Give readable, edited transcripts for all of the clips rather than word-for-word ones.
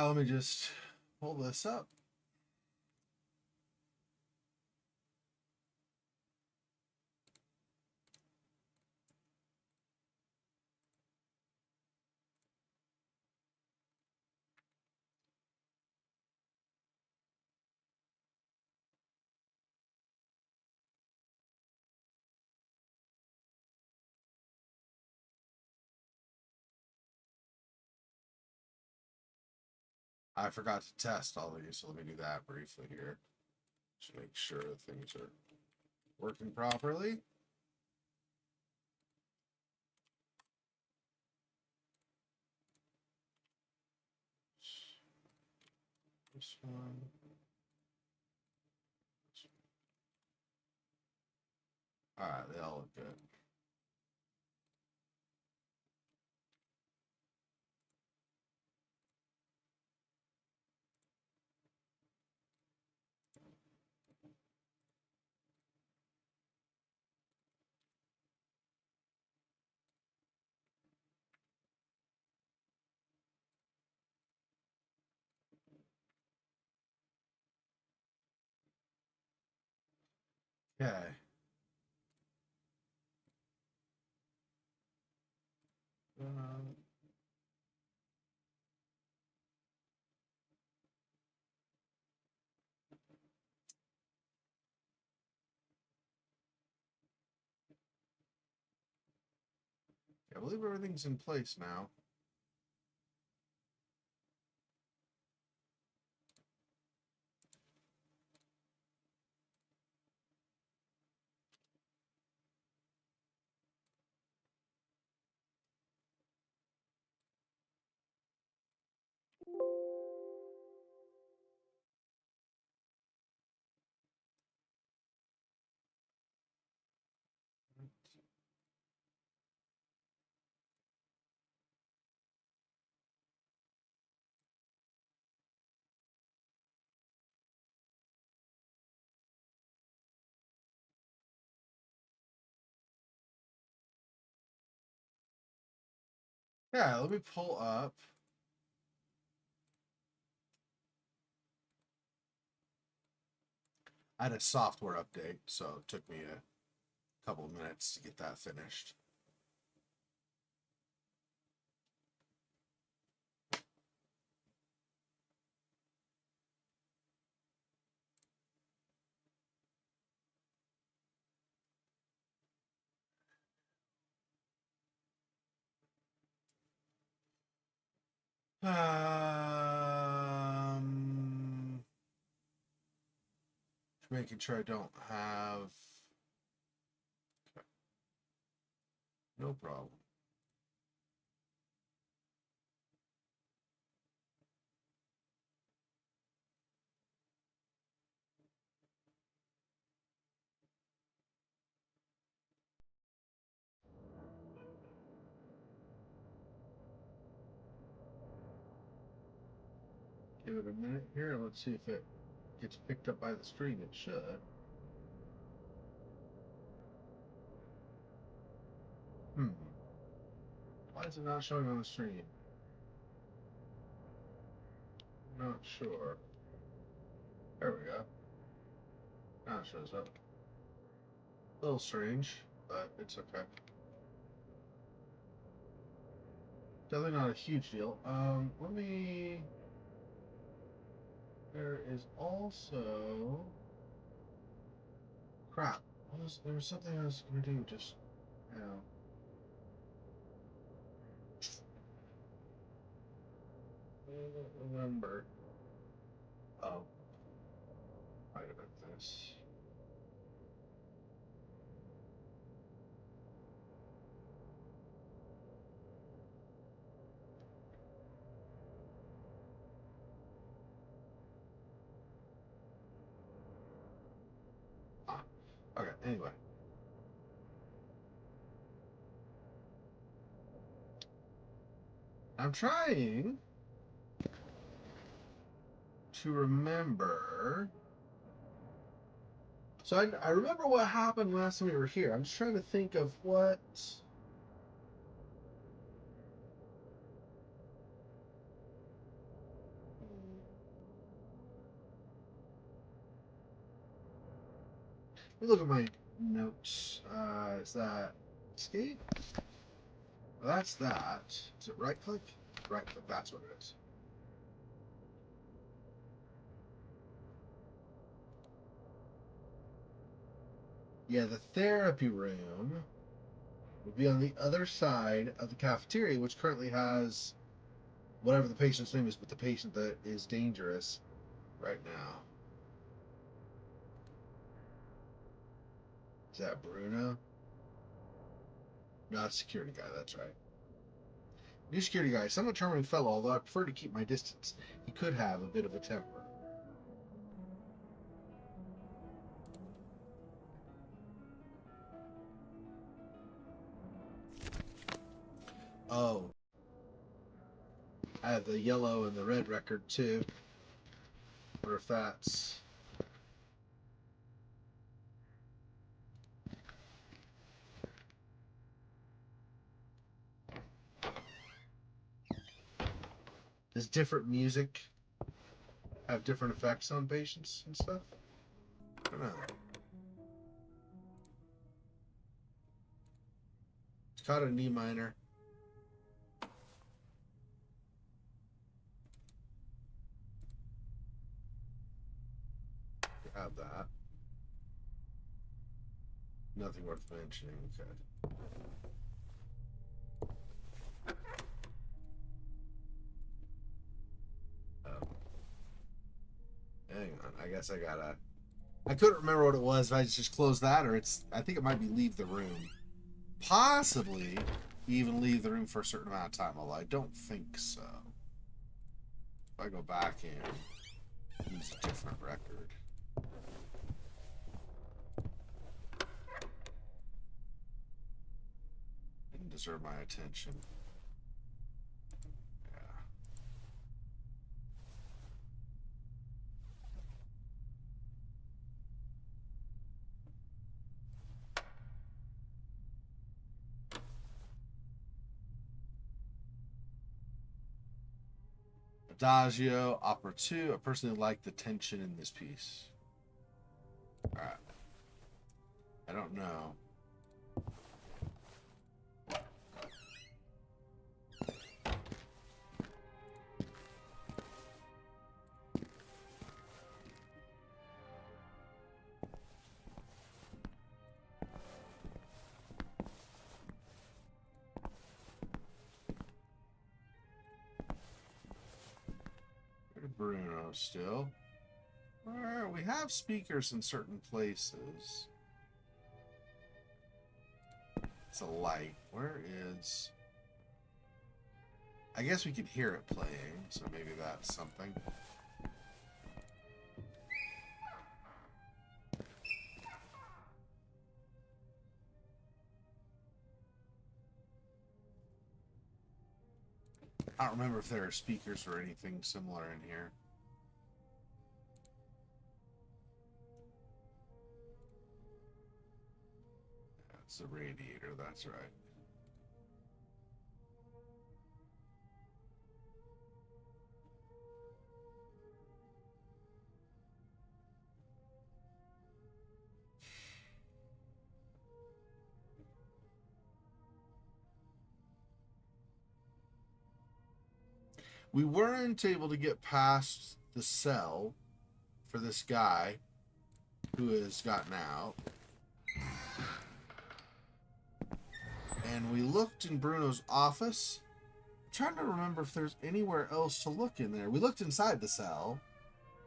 Let me just pull this up. I forgot to test all these, so let me do that briefly here. Just make sure things are working properly. This one. All right, they all look good. Okay. Um, I believe everything's in place now. Yeah, let me pull up. I had a software update, so it took me a couple of minutes to get that finished. Just making sure I don't have. Okay, no problem. Give it a minute here. Let's see if it gets picked up by the stream. It should. Hmm. Why is it not showing on the stream? Not sure. There we go. Now it shows up. A little strange, but it's okay. Definitely not a huge deal. Let me. There is also. Crap. There was something I was gonna do just now. I don't remember. Oh, might have been this. Ah, okay. Anyway, I'm trying to remember. So I remember what happened last time we were here. I'm just trying to think of what. me look at my notes. Is that escape? Well, that's that. Is it right click? Right click. That's what it is. Yeah, the therapy room would be on the other side of the cafeteria, which currently has whatever the patient's name is, but the patient that is dangerous right now. Is that Bruno? Not security guy, that's right. New security guy, somewhat charming fellow, although I prefer to keep my distance. He could have a bit of a temper. Oh, I have the yellow and the red record too. Or if that's... Does different music have different effects on patients and stuff? I don't know. It's called an E minor. Have that. Nothing worth mentioning. Okay. Oh. Hang on. I guess I gotta. I couldn't remember what it was. If I just close that, or it's. I think it might be leave the room. Possibly even leave the room for a certain amount of time, although I don't think so. If I go back and use a different record. Didn't deserve my attention. Adagio, opera 2. I personally like the tension in this piece. Alright. I don't know. Bruno still. Where we have speakers in certain places. It's a light. Where is... I guess we can hear it playing, so maybe that's something. I don't remember if there are speakers or anything similar in here. That's the radiator, that's right. We weren't able to get past the cell for this guy who has gotten out. And we looked in Bruno's office. I'm trying to remember if there's anywhere else to look in there. We looked inside the cell.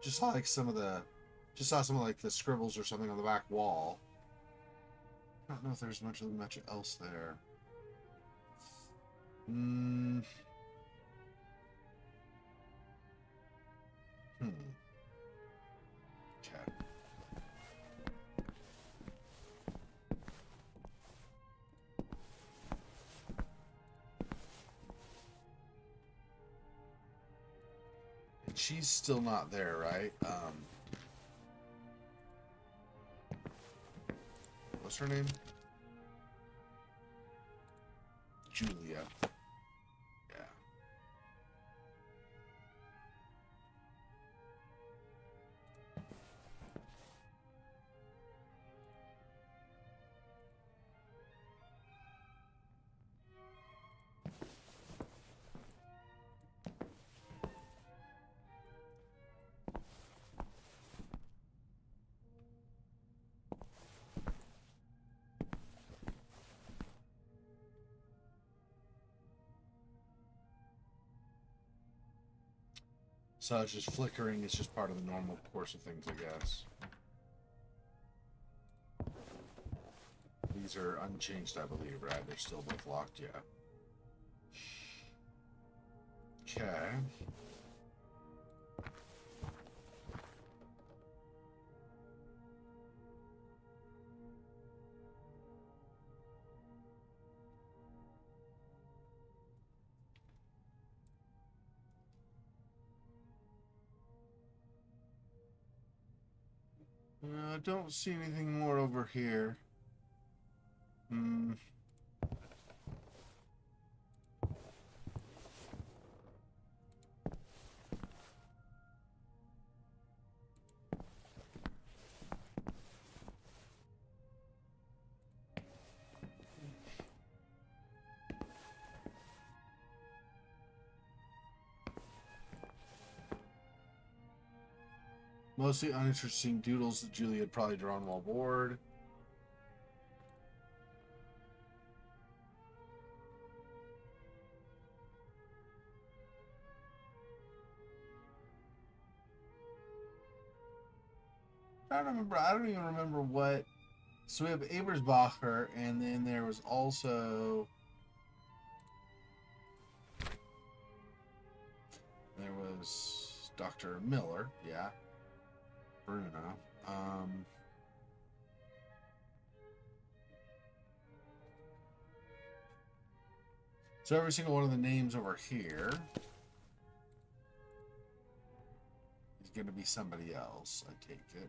Just saw like some of the like the scribbles or something on the back wall. I don't know if there's much else there. Okay. And she's still not there, right? What's her name? Julia. Yeah. So it's just flickering. It's just part of the normal course of things, I guess. These are unchanged, I believe, right? They're still both locked, yeah. Okay. I don't see anything more over here. Mostly uninteresting doodles that Julie had probably drawn while bored. I don't remember. I don't even remember what. So we have Abersbacher, and then there was also Dr. Miller. Yeah, Bruno. So every single one of the names over here is going to be somebody else. I take it.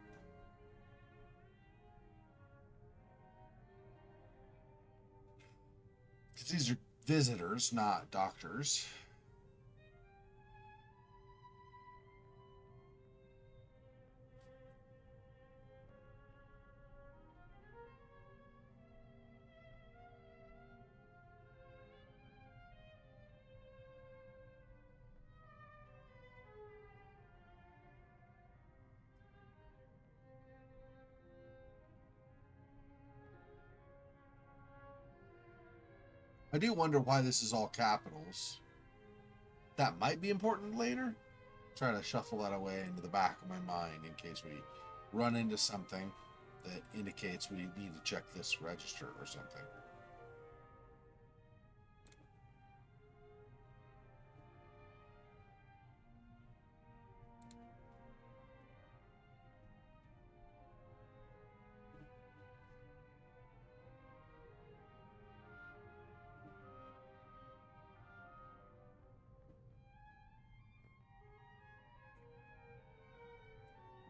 Because these are visitors, not doctors. I do wonder why this is all capitals. That might be important later. Try to shuffle that away into the back of my mind in case we run into something that indicates we need to check this register or something.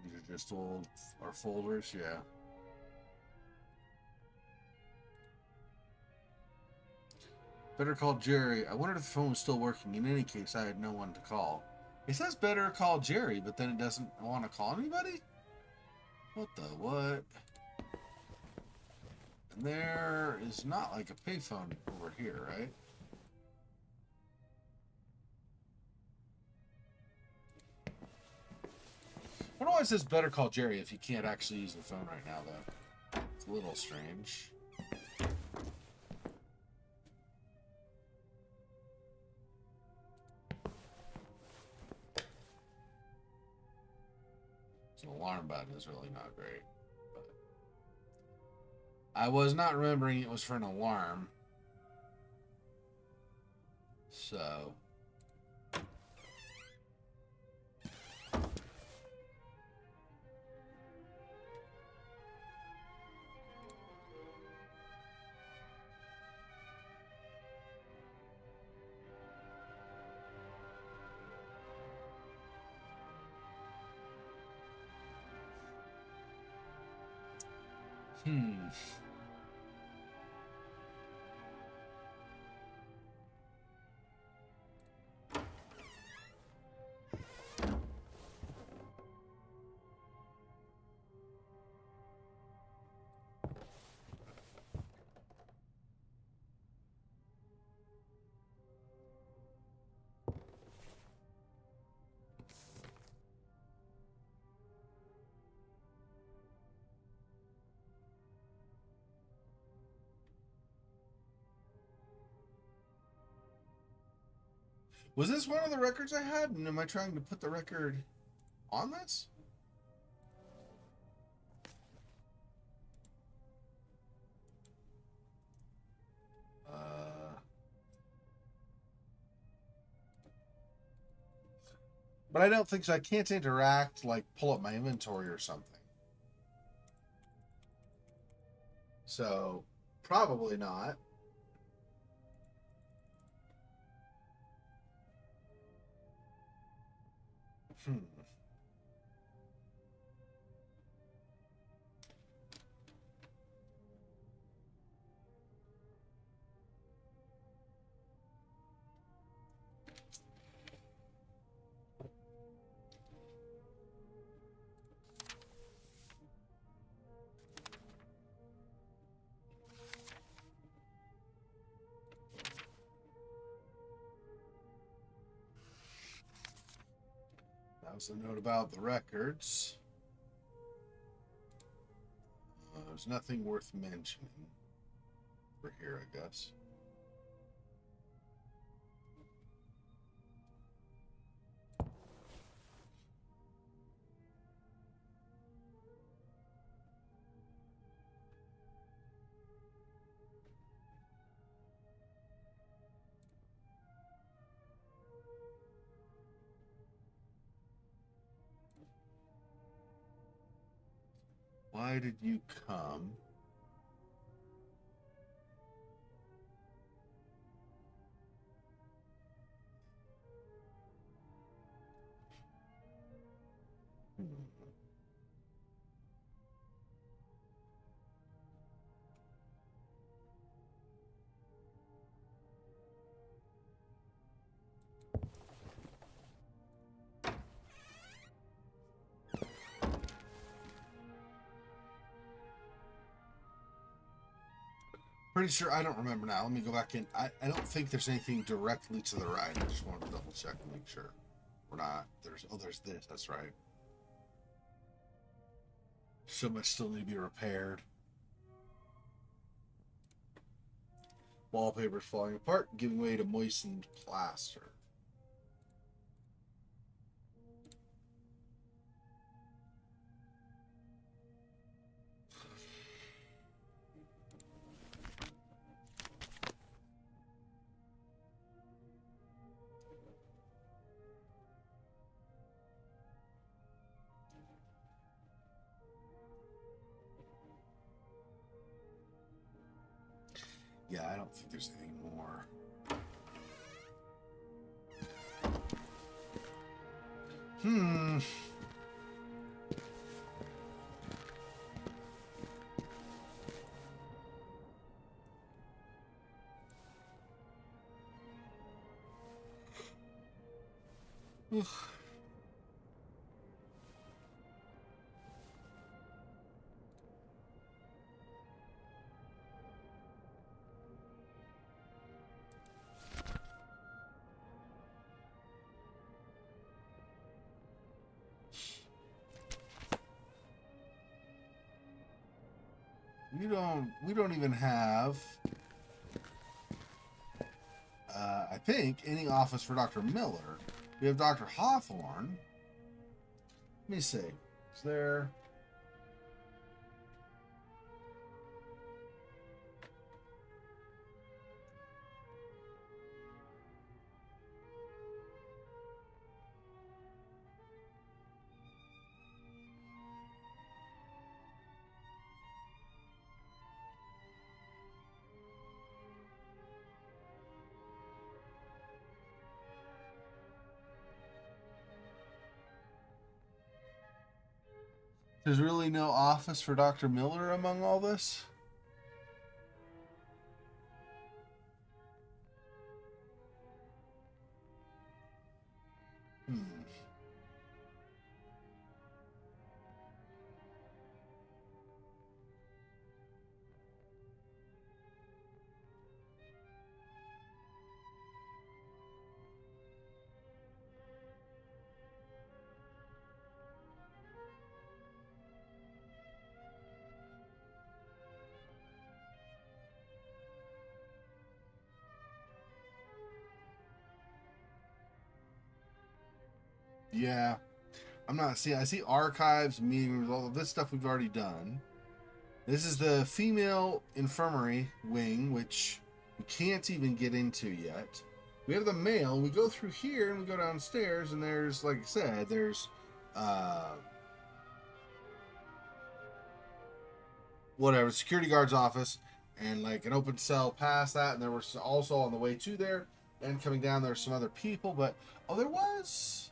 These are just old our folders, yeah. Better call Jerry. I wondered if the phone was still working. In any case, I had no one to call. It says better call Jerry, but then it doesn't want to call anybody? What the what? And there is not like a payphone over here, right? I don't know why it says better call Jerry if you can't actually use the phone right now, though. It's a little strange. So the alarm button is really not great. But I was not remembering it was for an alarm. So... Was this one of the records I had? And am I trying to put the record on this? But I don't think so. I can't interact, like pull up my inventory or something. So, probably not. Hmm. That was a note about the records. There's nothing worth mentioning for here, I guess. Why did you come? Pretty sure, I don't remember now. Let me go back in. I don't think there's anything directly to the right. I just wanted to double check and make sure we're not. There's this. That's right. So much still need to be repaired. Wallpaper's falling apart, giving way to moistened plaster. Yeah, I don't think there's anything more. Hmm. We don't even have I think any office for Dr. Miller. We have Dr. Hawthorne. Let me see. Is there there's really no office for Dr. Miller among all this? Hmm. Yeah. I'm not seeing. I see archives, meeting rooms, all of this stuff we've already done. This is the female infirmary wing, which we can't even get into yet. We have the male. We go through here and we go downstairs, and there's, like I said, there's whatever security guard's office and like an open cell past that, and there was also on the way to there and coming down there's some other people. But there was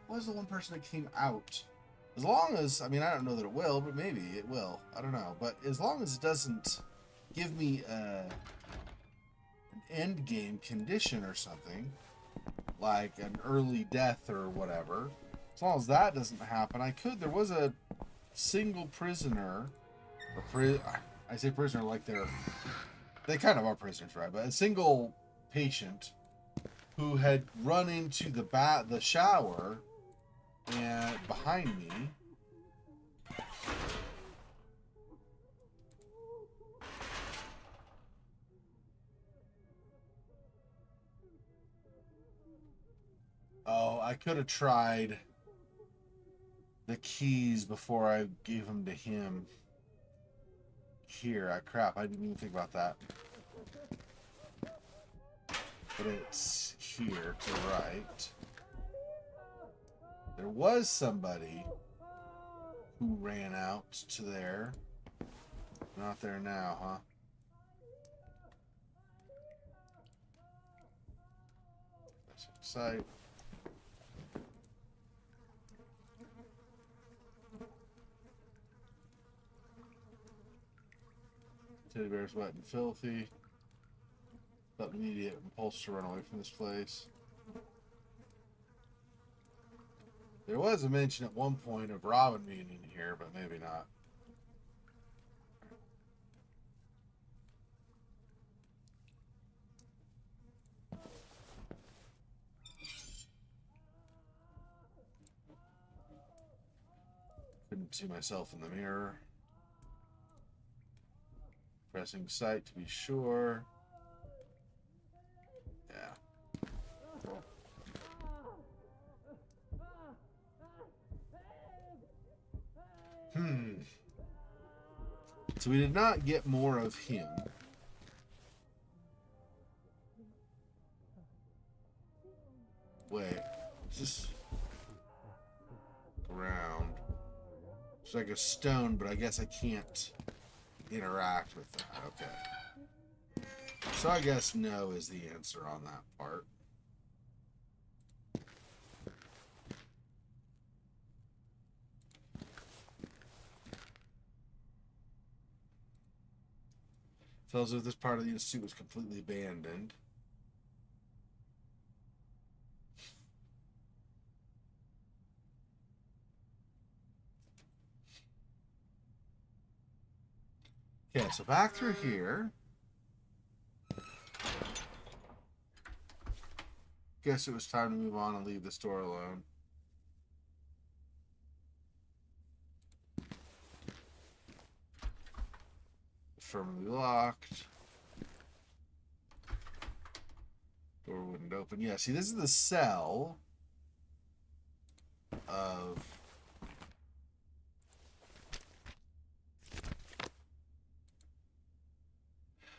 the one person that came out. As long as, I mean, I don't know that it will, but maybe it will. I don't know. But as long as it doesn't give me an end game condition or something, like an early death or whatever, as long as that doesn't happen, there was a single prisoner, I say prisoner like they kind of are prisoners, right? But a single patient who had run into the shower and behind me. Oh, I could have tried the keys before I gave them to him. Here, crap, I didn't even think about that. But it's here to the right. There was somebody who ran out to there. Not there now, huh? That's sight. Teddy bear's wet and filthy. Felt immediate impulse to run away from this place. There was a mention at one point of Robin being in here, but maybe not. Couldn't see myself in the mirror. Pressing sight to be sure. Yeah. So we did not get more of him. Wait, is this ground? It's like a stone, but I guess I can't interact with that. Okay. So I guess no is the answer on that part. Feels as if this part of the institute was completely abandoned. Okay, so back through here. Guess it was time to move on and leave this door alone. Firmly locked. Door wouldn't open. Yeah, see, this is the cell of...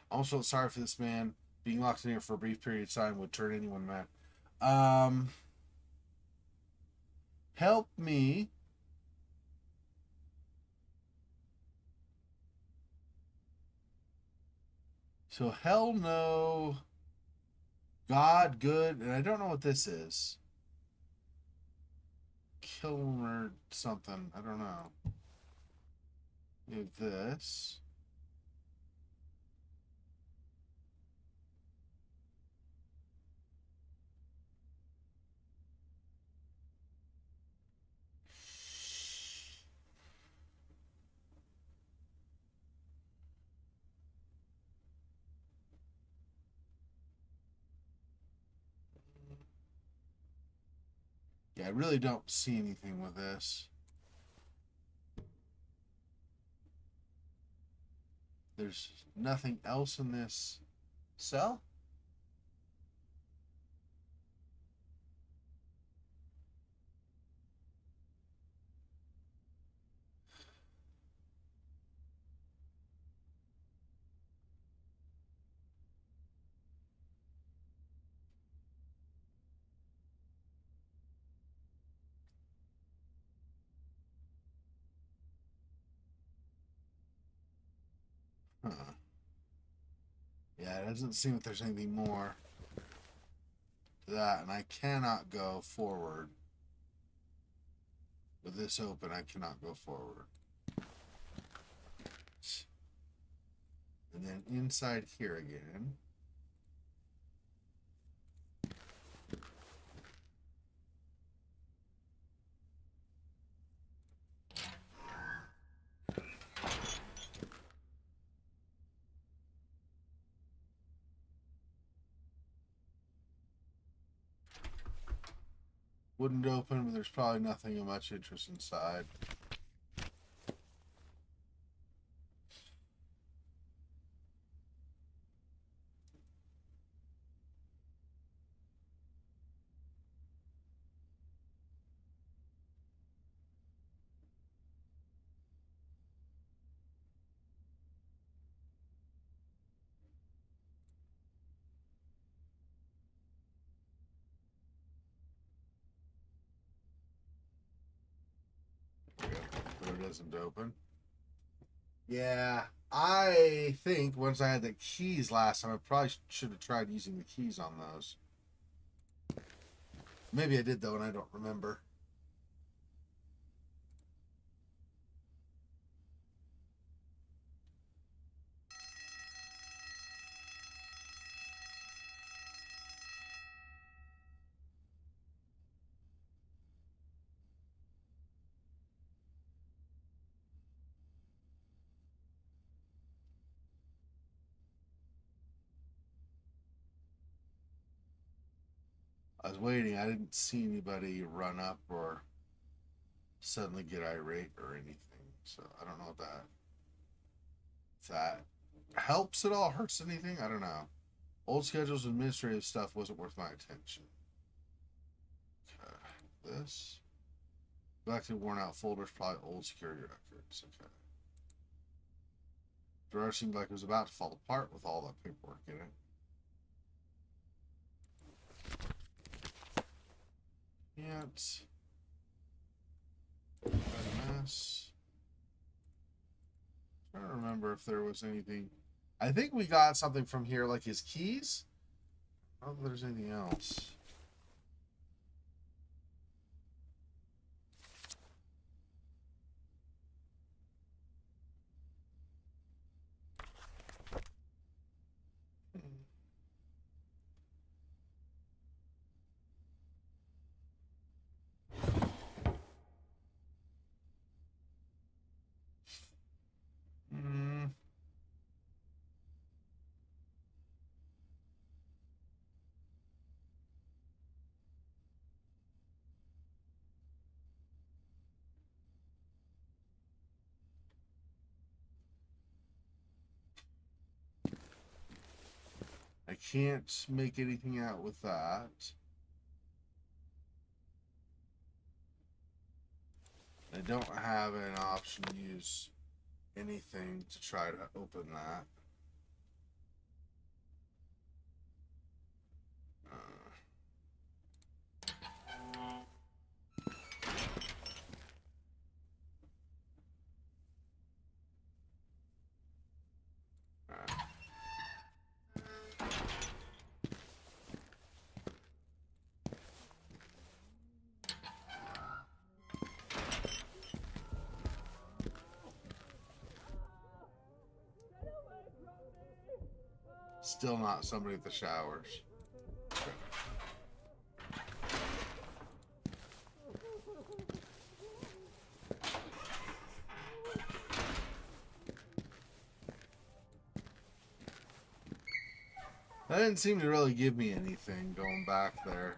Also, sorry for this man. Being locked in here for a brief period of time would turn anyone mad. Help me. So, hell no. God, good. And I don't know what this is. Kilmer something. I don't know. We have this. Yeah, I really don't see anything with this. There's nothing else in this cell? Yeah, it doesn't seem like there's anything more to that, and I cannot go forward. With this open, I cannot go forward. And then inside here again. Wouldn't open, but there's probably nothing of much interest inside. But it isn't open. Yeah, I think once I had the keys last time, I probably should have tried using the keys on those. Maybe I did, though, and I don't remember. I was waiting. I didn't see anybody run up or suddenly get irate or anything. So I don't know if that helps at all, hurts anything. I don't know. Old schedules, administrative stuff wasn't worth my attention. Okay, this. Back to worn out folders, probably old security records. Okay. Drawer seemed like it was about to fall apart with all that paperwork in it. Can't. Got a mess. I'm trying to remember if there was anything. I think we got something from here, like his keys. I don't know if there's anything else. I can't make anything out with that. I don't have an option to use anything to try to open that. Still not somebody at the showers. Okay. That didn't seem to really give me anything going back there.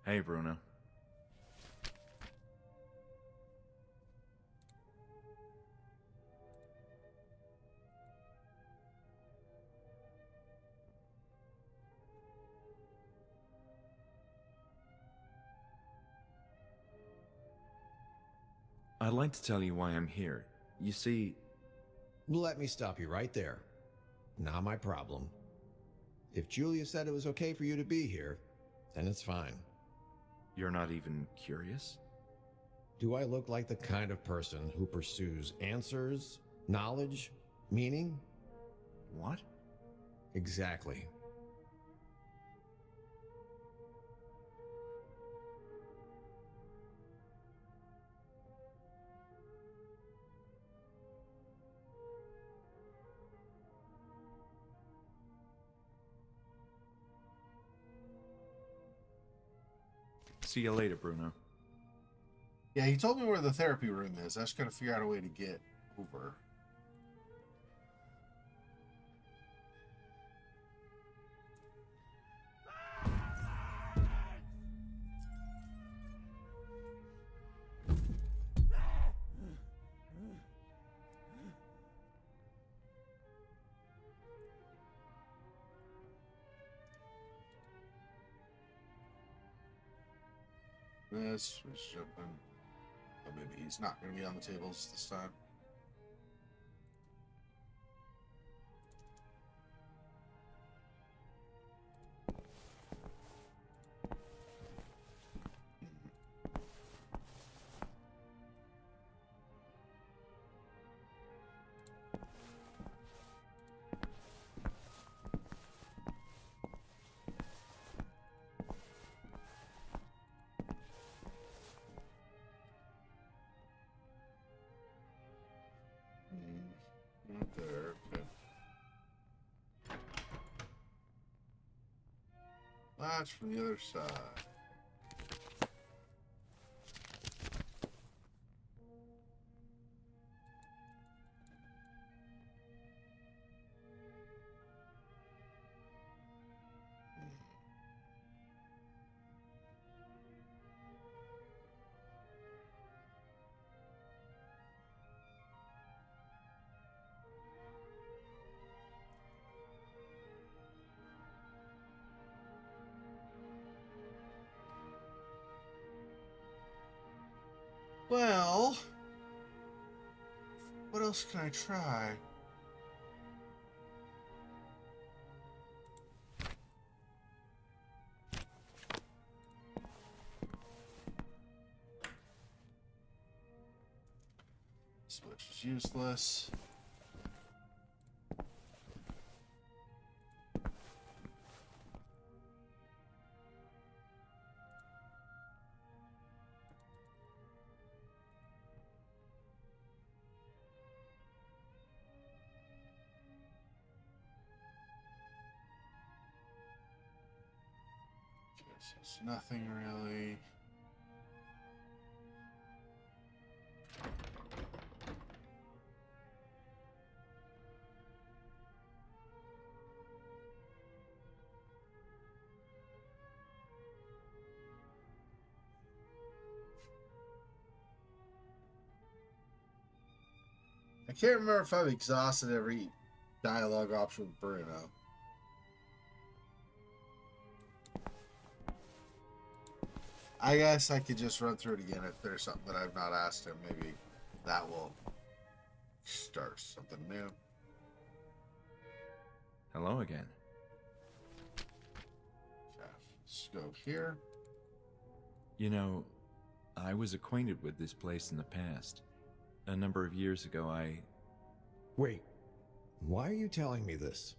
Hey, Bruno. I'd like to tell you why I'm here. You see... Let me stop you right there. Not my problem. If Julia said it was okay for you to be here, then it's fine. You're not even curious? Do I look like the kind of person who pursues answers, knowledge, meaning? What? Exactly. See you later, Bruno. Yeah, he told me where the therapy room is. I just gotta figure out a way to get over. Let's jump in. Oh, maybe he's not going to be on the tables this time. Not there. Okay. Latch from the other side. Well, what else can I try? Switch is useless. It's nothing really. I can't remember if I've exhausted every dialogue option with Bruno. I guess I could just run through it again if there's something that I've not asked him. Maybe that will start something new. Hello again. Okay, let's go here. You know, I was acquainted with this place in the past. A number of years ago, Wait, why are you telling me this?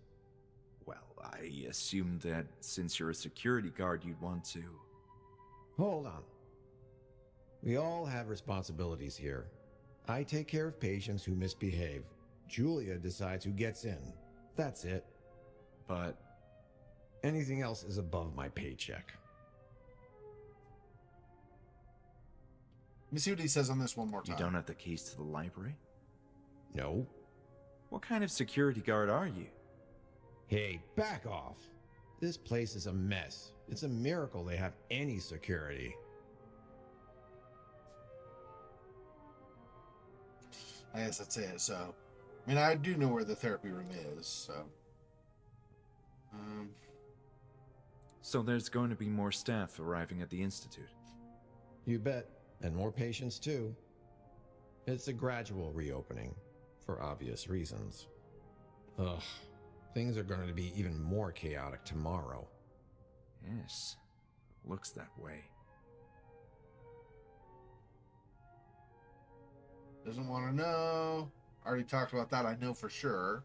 well, I assumed that since you're a security guard, you'd want to. Hold on. We all have responsibilities here. I take care of patients who misbehave. Julia decides who gets in. That's it. But Anything else is above my paycheck. Let me see what he says on this one more you time. don't have the keys to the library? No. What kind of security guard are you? Hey, back off. This place is a mess. It's a miracle they have any security. I guess that's it. So, I mean, I do know where the therapy room is. So, So there's going to be more staff arriving at the Institute. You bet. And more patients, too. It's a gradual reopening, for obvious reasons. Ugh. Things are going to be even more chaotic tomorrow. Yes, looks that way. Doesn't want to know. Already talked about that, I know for sure.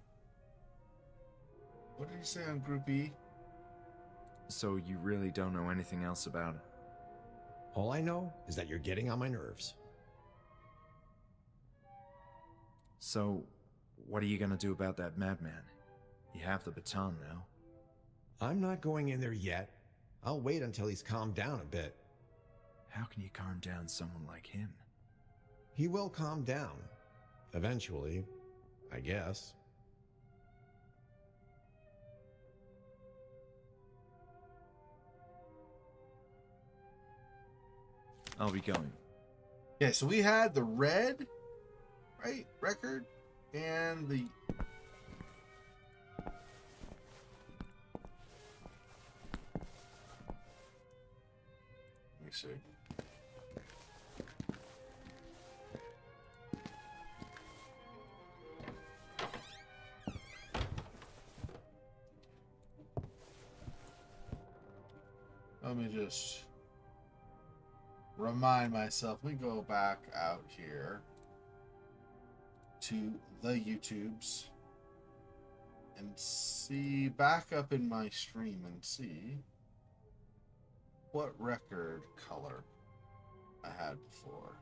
What did he say on Group E? So you really don't know anything else about it? All I know is that you're getting on my nerves. So, what are you gonna do about that madman? You have the baton now. I'm not going in there yet. I'll wait until he's calmed down a bit. How can you calm down someone like him? He will calm down. Eventually, I guess. I'll be going. Okay, so we had the red, right, record, and the... Let me see. Let me just remind myself. Let me go back out here to the YouTubes and see, back up in my stream and see what record color I had before.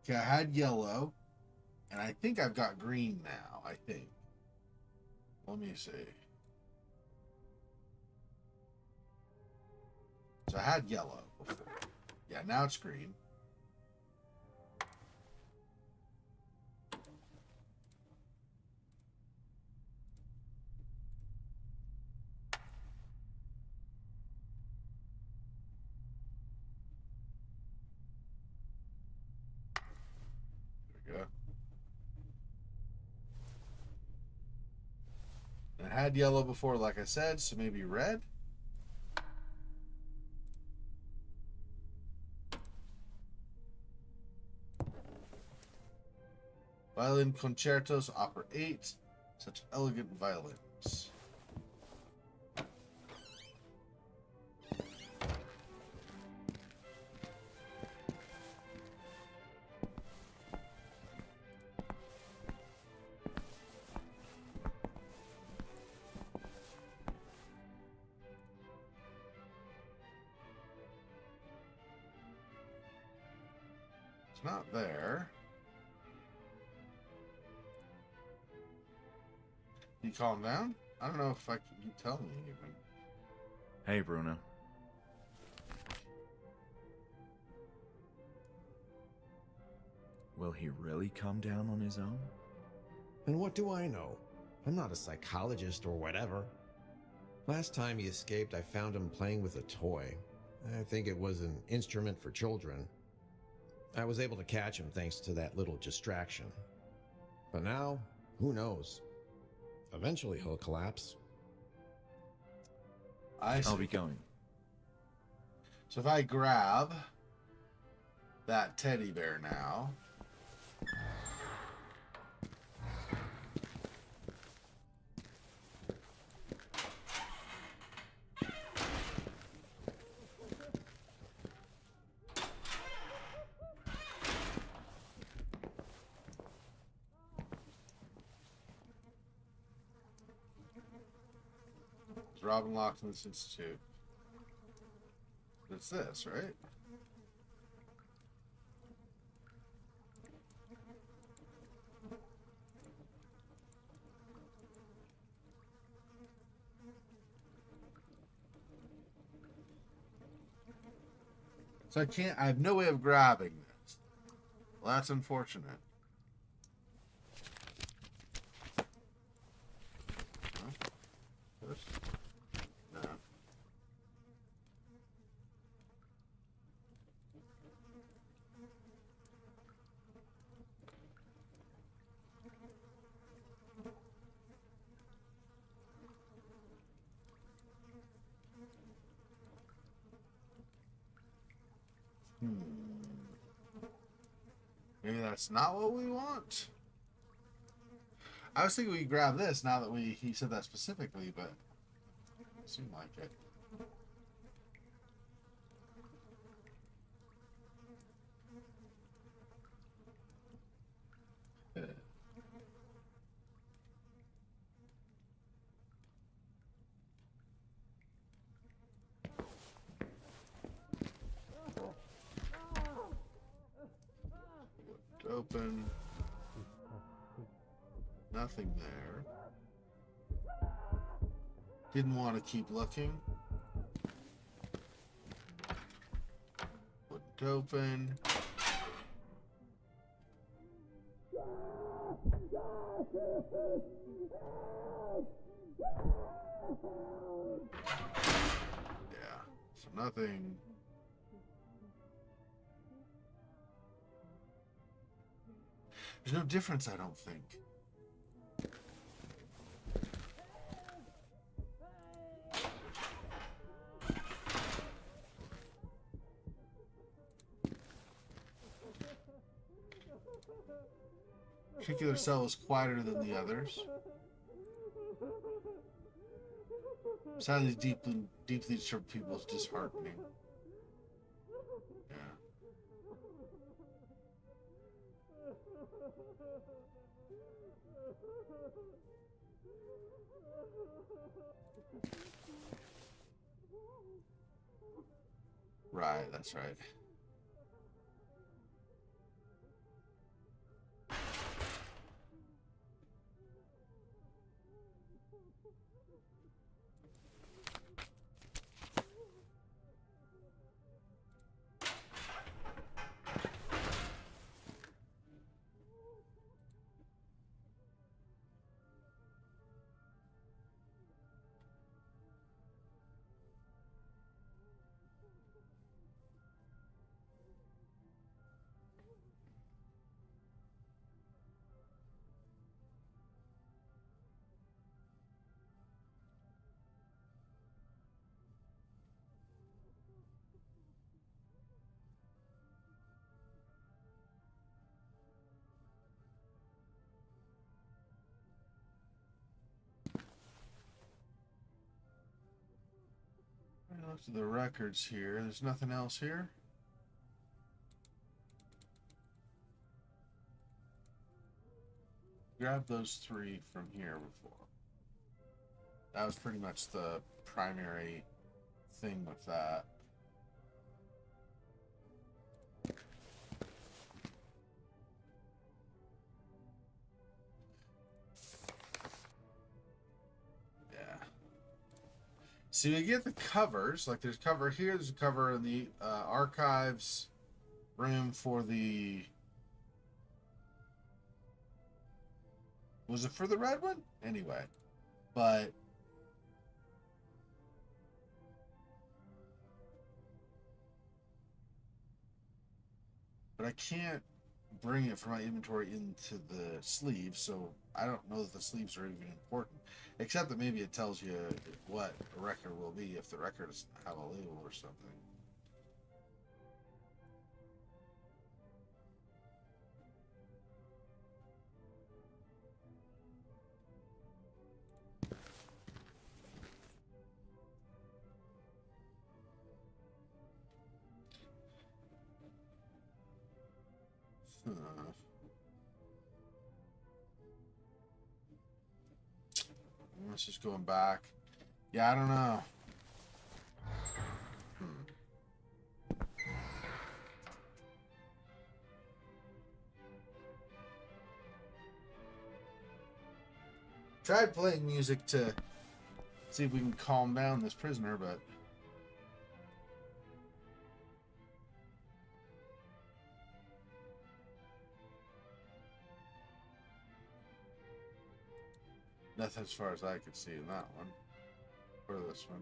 Okay, I had yellow, and I think I've got green now, I think. Let me see. So I had yellow before. Yeah, now it's green. There we go. And I had yellow before, like I said, so maybe red. Violin concertos, opera 8, such elegant violins. It's not there. You calm down? I don't know if I can. You tell me even. Hey, Bruno. Will he really come down on his own? And what do I know? I'm not a psychologist or whatever. Last time he escaped, I found him playing with a toy. I think it was an instrument for children. I was able to catch him thanks to that little distraction. But now, who knows? Eventually he'll collapse. I'll be going. So if I grab that teddy bear now. Is Robin locked in this institute? It's this, right? So I have no way of grabbing this. Well, that's unfortunate. Huh? This? No. Maybe that's not what we want. I was thinking we grab this now that he said that specifically, but it seemed like it. Open. Nothing there. Didn't want to keep looking. Wouldn't open. Yeah, so nothing. There's no difference, I don't think. Particular cell is quieter than the others. Sound of deeply disturbed people is disheartening. Yeah. Right, that's right. Look to the records here. There's nothing else here. Grab those 3 from here before. That was pretty much the primary thing with that. So you get the covers, like there's a cover here, there's a cover in the archives room for the... Was it for the red one? Anyway, but... But I can't bring it from my inventory into the sleeve, so I don't know that the sleeves are even important. Except that maybe it tells you what a record will be if the record doesn't have a label or something. Let's just going back. Yeah, I don't know. Tried playing music to see if we can calm down this prisoner, but nothing as far as I could see in that one. Or this one.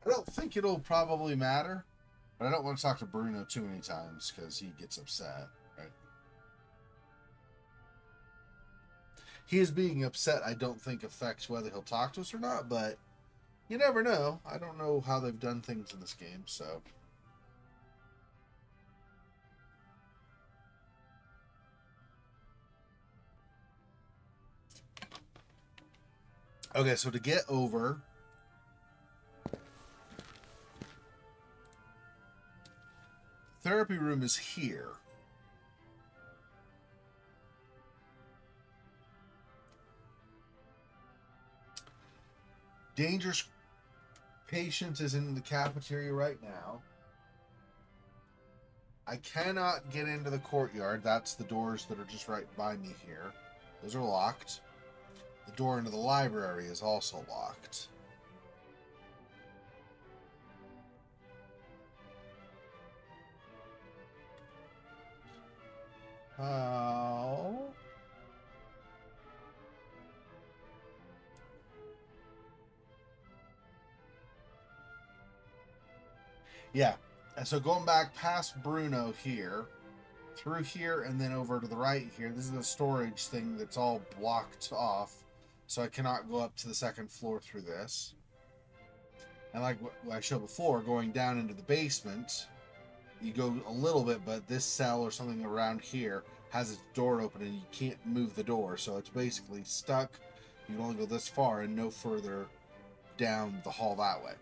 I don't think it'll probably matter. But I don't want to talk to Bruno too many times because he gets upset, right? His being upset, I don't think affects whether he'll talk to us or not, but you never know. I don't know how they've done things in this game, so. Okay, so to get over, therapy room is here. Dangerous patient is in the cafeteria right now. I cannot get into the courtyard. That's the doors that are just right by me here. Those are locked. The door into the library is also locked. How? Yeah. And so going back past Bruno here, through here, and then over to the right here, this is the storage thing that's all blocked off. So I cannot go up to the second floor through this. And like what I showed before, going down into the basement, you go a little bit, but this cell or something around here has its door open and you can't move the door. So it's basically stuck. You can only go this far and no further down the hall that way.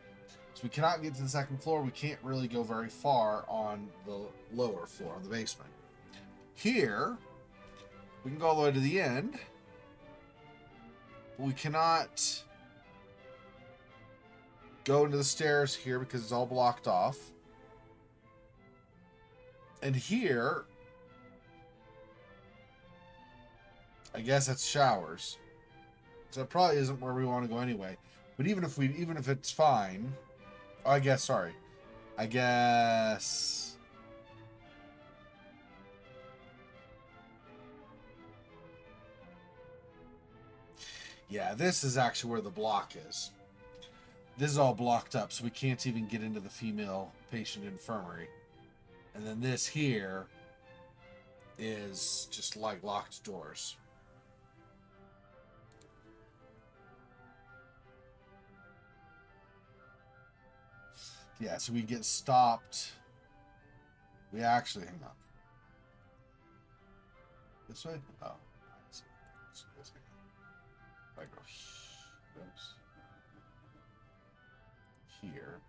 So we cannot get to the second floor. We can't really go very far on the lower floor, on the basement. Here, we can go all the way to the end. But we cannot go into the stairs here because it's all blocked off. And here, I guess it's showers. So it probably isn't where we want to go anyway. But even if it's fine, oh, I guess yeah, this is actually where the block is. This is all blocked up, so we can't even get into the female patient infirmary. And then this here is just like locked doors. Yeah, so we get stopped. We actually, hang on. This way? Oh, I see. If I go, oops. Here.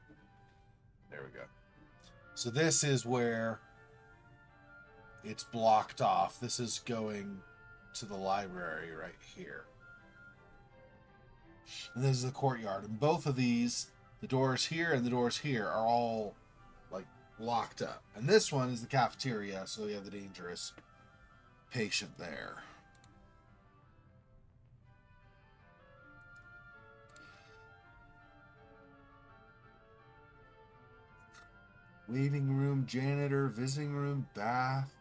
There we go. So this is where it's blocked off. This is going to the library right here. And this is the courtyard. And both of these, the doors here and the doors here, are all like locked up. And this one is the cafeteria, so you have the dangerous patient there. Waiting room, janitor, visiting room, bath.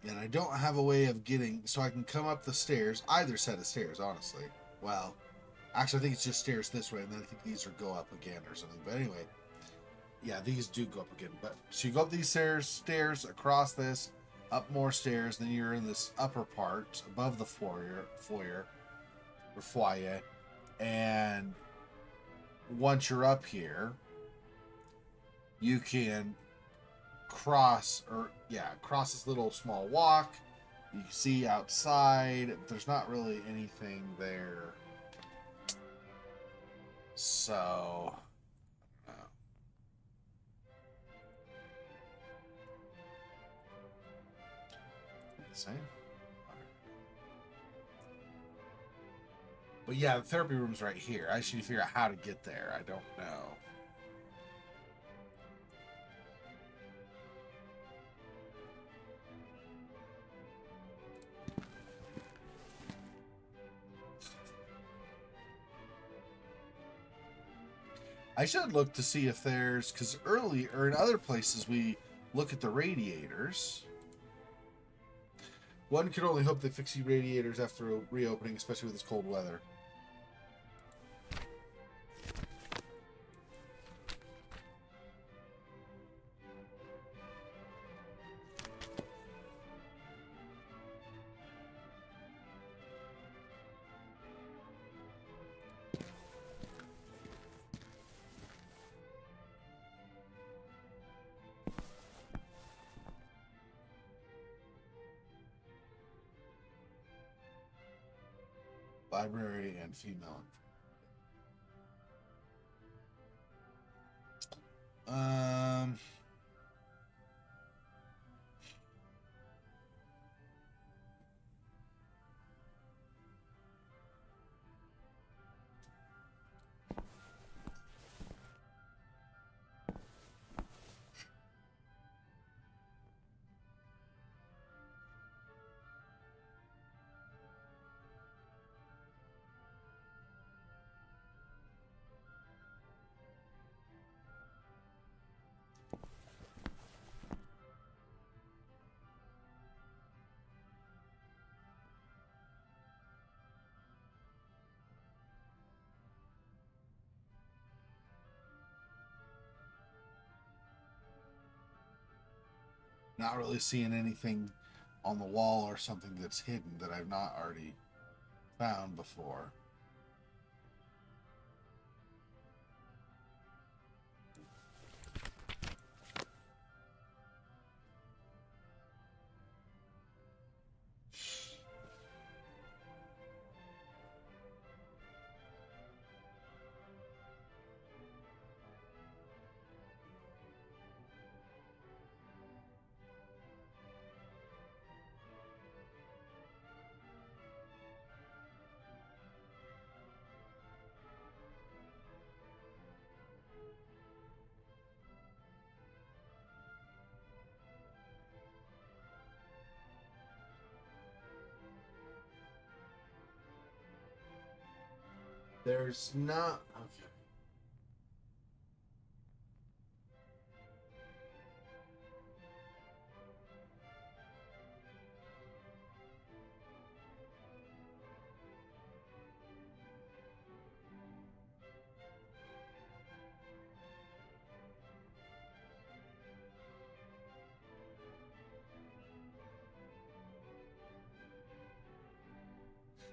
And I don't have a way of getting, so I can come up the stairs, either set of stairs, honestly. Well, actually I think it's just stairs this way, and then I think these are go up again or something. But anyway, yeah, these do go up again. But so you go up these stairs across this, up more stairs, then you're in this upper part above the foyer or foyer, and once you're up here, you can cross this little small walk. You can see outside. There's not really anything there, so I don't know. Same. But yeah, the therapy room's right here. I should figure out how to get there. I don't know. I should look to see if there's, because early or in other places we look at the radiators. One can only hope they fix the radiators after reopening, especially with this cold weather. Library and female. Um. Not really seeing anything on the wall or something that's hidden that I've not already found before. There's not. Okay.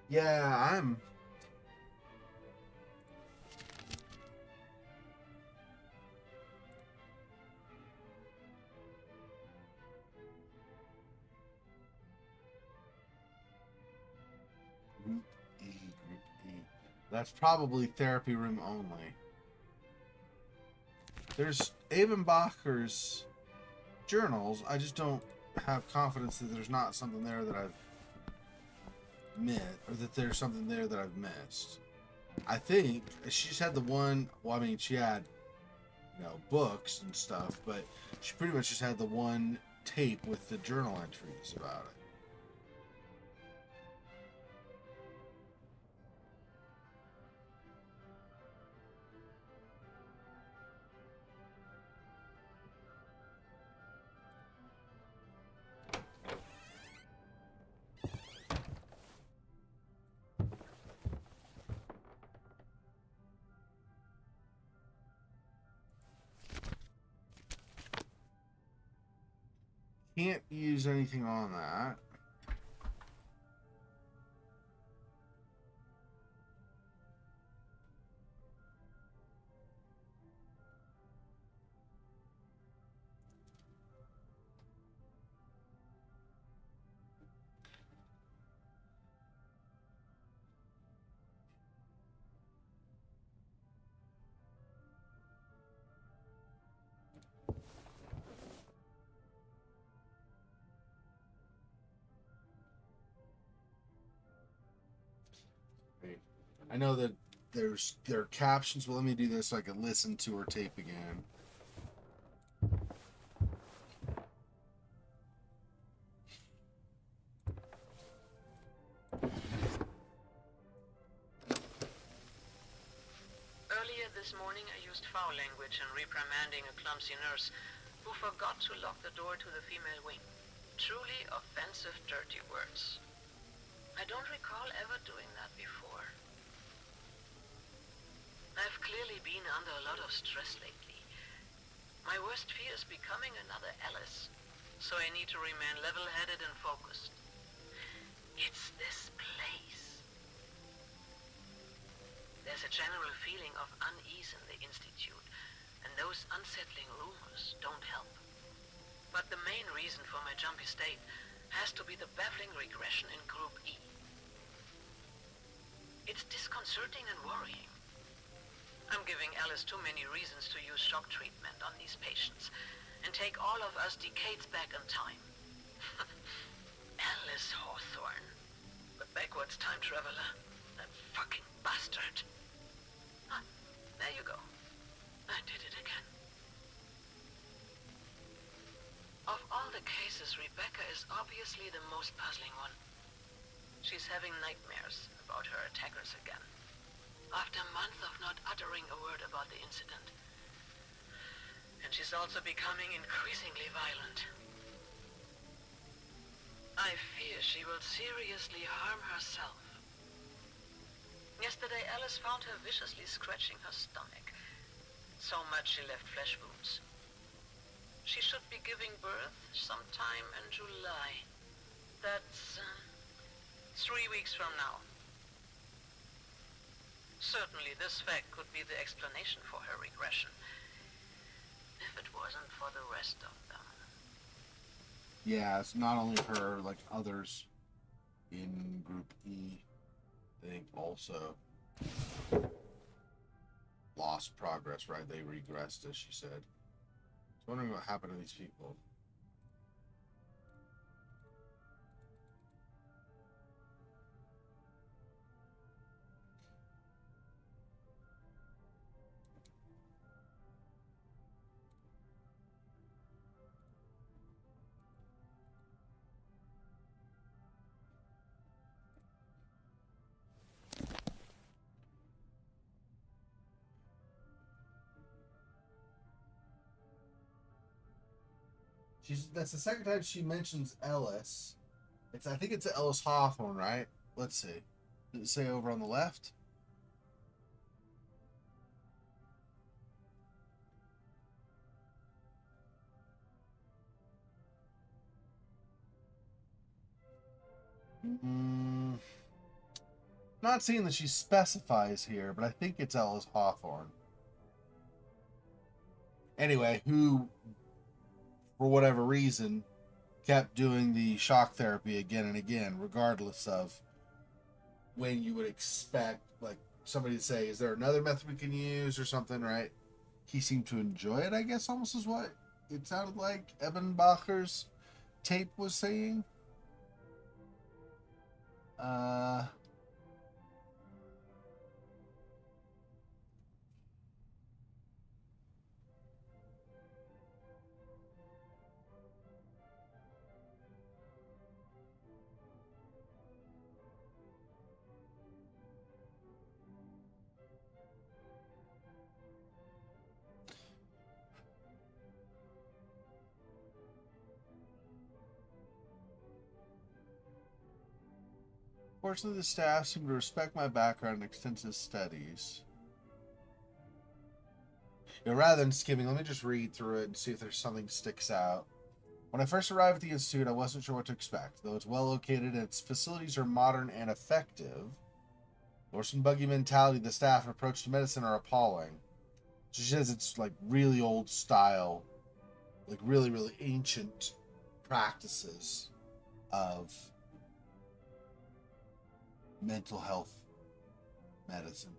Yeah, I'm. Group E, Group E. That's probably therapy room only. There's Abenbacher's journals. I just don't have confidence that there's not something there that I've missed, or that there's something there that I've missed. I think she just had the one. Well, I mean, she had, books and stuff, but she pretty much just had the one tape with the journal entries about it. Can't use anything on that. I know that there are captions, but let me do this so I can listen to her tape again. Earlier this morning, I used foul language in reprimanding a clumsy nurse who forgot to lock the door to the female wing. Truly offensive, dirty words. I don't recall ever doing that before. I've clearly been under a lot of stress lately. My worst fear is becoming another Alice, so I need to remain level-headed and focused. It's this place. There's a general feeling of unease in the Institute, and those unsettling rumors don't help. But the main reason for my jumpy state has to be the baffling regression in Group E. It's disconcerting and worrying. I'm giving Alice too many reasons to use shock treatment on these patients and take all of us decades back in time. Alice Hawthorne, the backwards time traveler, that fucking bastard. Ah, there you go. I did it again. Of all the cases, Rebecca is obviously the most puzzling one. She's having nightmares about her attackers again, after a month of not uttering a word about the incident. And she's also becoming increasingly violent. I fear she will seriously harm herself. Yesterday, Alice found her viciously scratching her stomach. So much she left flesh wounds. She should be giving birth sometime in July. That's 3 weeks from now. Certainly this fact could be the explanation for her regression, if it wasn't for the rest of them. Yeah, it's not only her, like others in Group E, I think also lost progress, right? They regressed, as she said. I was wondering what happened to these people. That's the second time she mentions Ellis. I think it's Ellis Hawthorne, right? Let's see. Does it say over on the left? Not seeing that she specifies here, but I think it's Ellis Hawthorne. Anyway, who, for whatever reason, kept doing the shock therapy again and again, regardless of when you would expect, like, somebody to say, is there another method we can use or something, right? He seemed to enjoy it, I guess, almost is what it sounded like Ebenbacher's tape was saying. Fortunately, the staff seem to respect my background and extensive studies. Rather than skimming, let me just read through it and see if there's something that sticks out. When I first arrived at the Institute, I wasn't sure what to expect. Though it's well located and its facilities are modern and effective, the horse and buggy mentality of the staff and approach to medicine are appalling. She says it's like really old style, like really, really ancient practices of mental health medicine.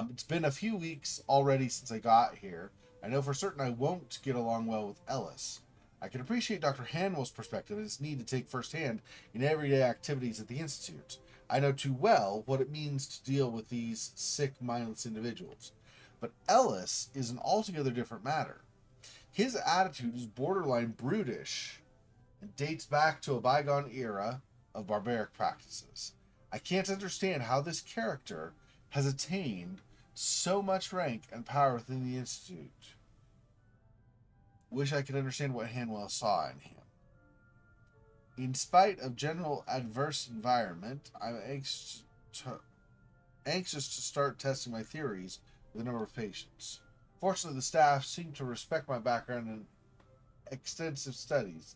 It's been a few weeks already since I got here. I know for certain I won't get along well with Ellis. I can appreciate Dr. Hanwell's perspective and his need to take first hand in everyday activities at the Institute. I know too well what it means to deal with these sick, mindless individuals. But Ellis is an altogether different matter. His attitude is borderline brutish and dates back to a bygone era of barbaric practices. I can't understand how this character has attained so much rank and power within the Institute. Wish I could understand what Hanwell saw in him. In spite of general adverse environment, I'm anxious to start testing my theories with a number of patients. Fortunately, the staff seem to respect my background and extensive studies.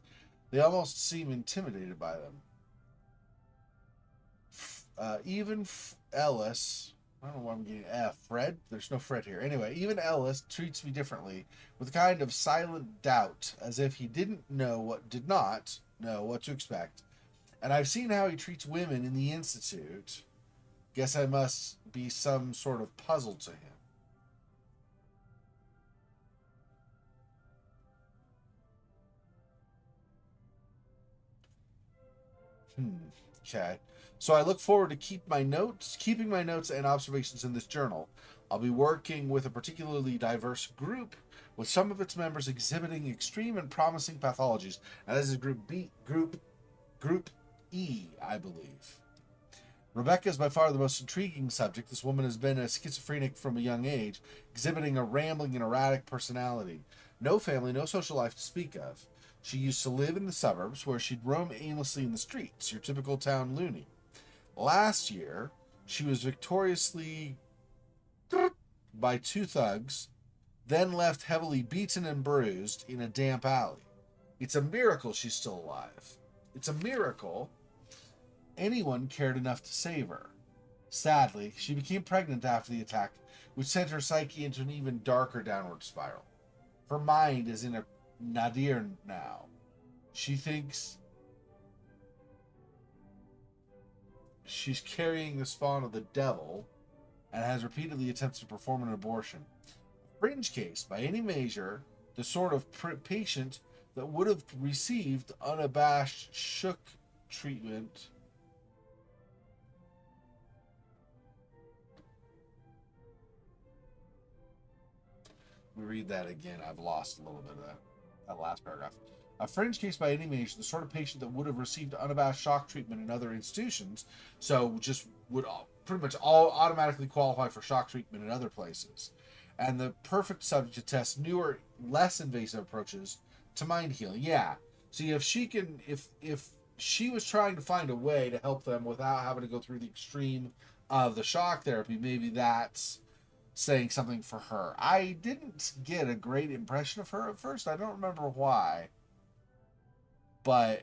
They almost seem intimidated by them. Even Ellis, I don't know why I'm getting Fred. There's no Fred here. Anyway, even Ellis treats me differently, with a kind of silent doubt, as if he did not know what to expect. And I've seen how he treats women in the institute. Guess I must be some sort of puzzle to him. Okay. So I look forward to keeping my notes and observations in this journal. I'll be working with a particularly diverse group, with some of its members exhibiting extreme and promising pathologies. And this is group E, I believe. Rebecca is by far the most intriguing subject. This woman has been a schizophrenic from a young age, exhibiting a rambling and erratic personality. No family, no social life to speak of. She used to live in the suburbs, where she'd roam aimlessly in the streets, your typical town loony. Last year, she was victoriously by two thugs, then left heavily beaten and bruised in a damp alley. It's a miracle she's still alive. It's a miracle anyone cared enough to save her. Sadly, she became pregnant after the attack, which sent her psyche into an even darker downward spiral. Her mind is in a nadir now. She thinks she's carrying the spawn of the devil and has repeatedly attempted to perform an abortion. A fringe case, by any measure, the sort of patient that would have received unabashed shock treatment. Let me read that again. I've lost a little bit of that last paragraph. A fringe case by any measure, the sort of patient that would have received unabashed shock treatment in other institutions, so just would pretty much all automatically qualify for shock treatment in other places. And the perfect subject to test newer, less invasive approaches to mind healing. Yeah. See, if she was trying to find a way to help them without having to go through the extreme of the shock therapy, maybe that's saying something for her. I didn't get a great impression of her at first. I don't remember why. But,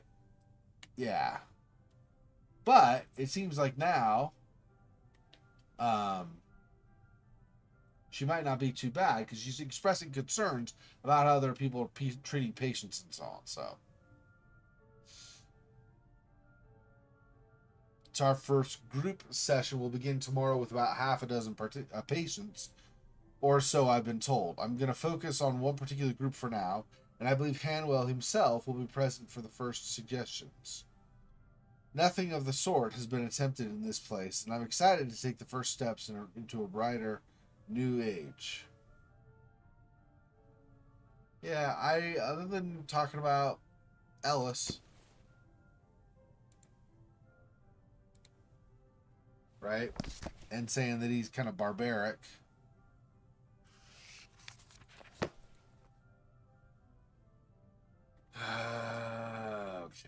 yeah. But, it seems like now, she might not be too bad, because she's expressing concerns about how other people are treating patients and so on, so. It's our first group session. Will begin tomorrow with about half a dozen patients, or so I've been told. I'm going to focus on one particular group for now, and I believe Hanwell himself will be present for the first suggestions. Nothing of the sort has been attempted in this place, and I'm excited to take the first steps into a brighter new age. Yeah, other than talking about Ellis, right, and saying that he's kind of barbaric, okay.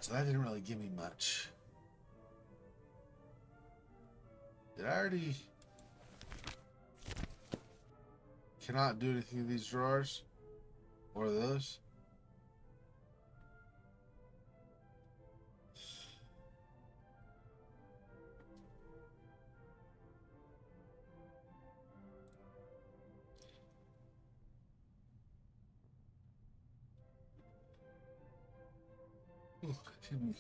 So that didn't really give me much. Did I already... Cannot do anything in these drawers? Or those? Ooh, excuse me.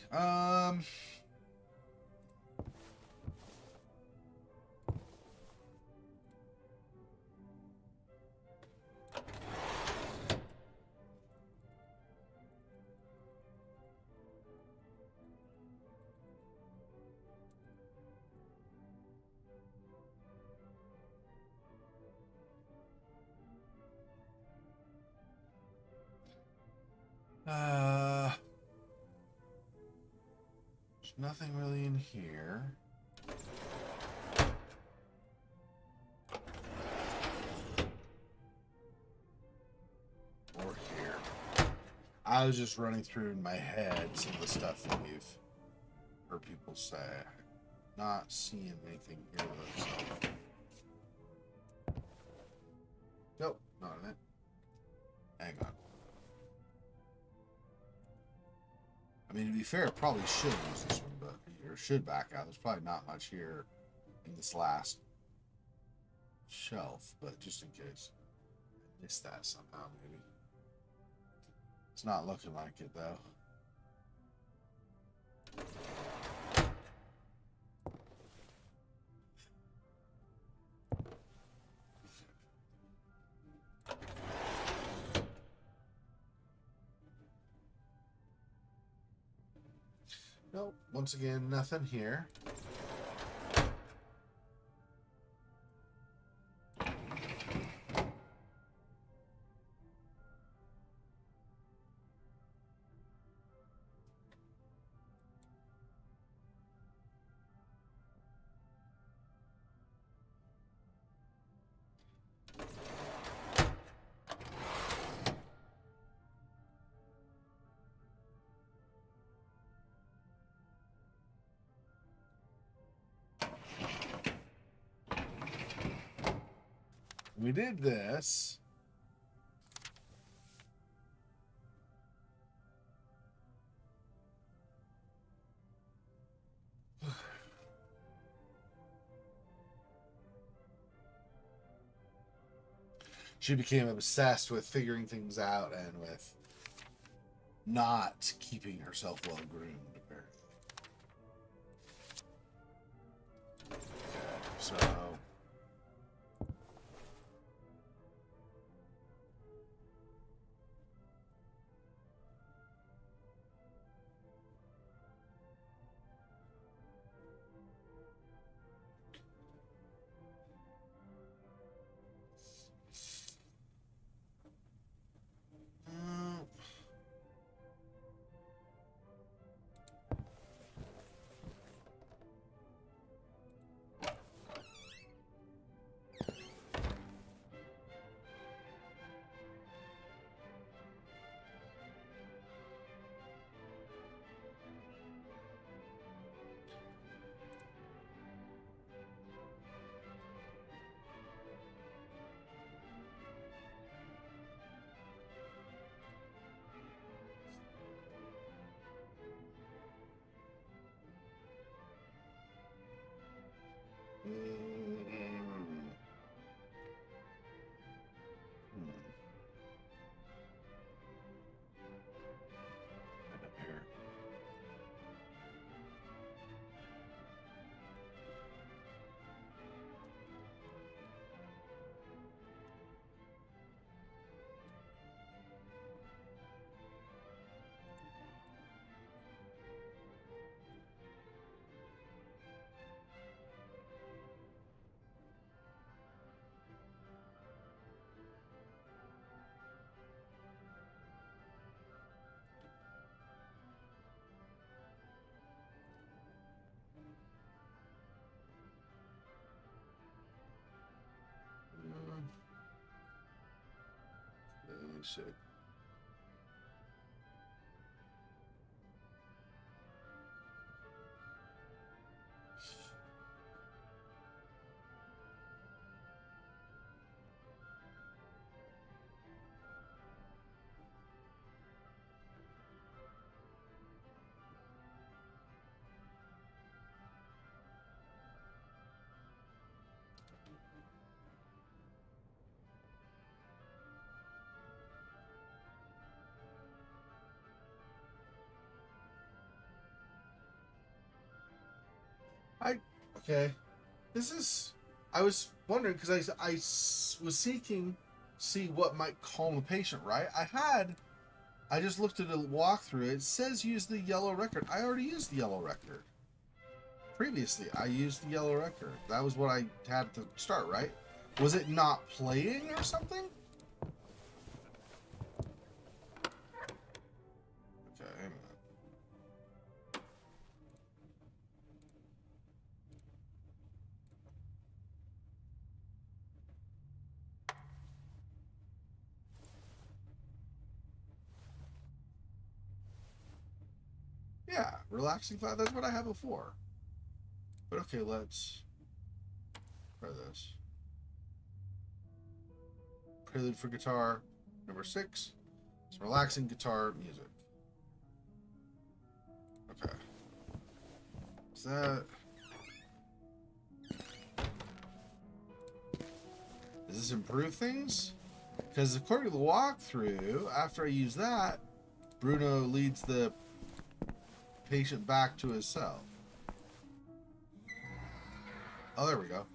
There's nothing really in here. I was just running through in my head some of the stuff that we've heard people say. Not seeing anything here though. Nope, not in it. Hang on. I mean, to be fair, it probably should use this one, but or should back out. There's probably not much here in this last shelf, but just in case. I missed that somehow, maybe. It's not looking like it, though. Nope. Once again, nothing here. We did this. She became obsessed with figuring things out and with not keeping herself well groomed, apparently. Okay, so let me see. Okay. This is. I was wondering because was seeking see what might calm a patient, right? I just looked at a walkthrough. It says use the yellow record. I already used the yellow record. Previously, I used the yellow record. That was what I had to start, right? Was it not playing or something? Okay, hang on. Yeah, relaxing class. That's what I had before. But okay, let's try this. Prelude for guitar, number 6. Some relaxing guitar music. Okay. Is that... Does this improve things? Because according to the walkthrough, after I use that, Bruno leads the patient back to his cell. Oh, there we go.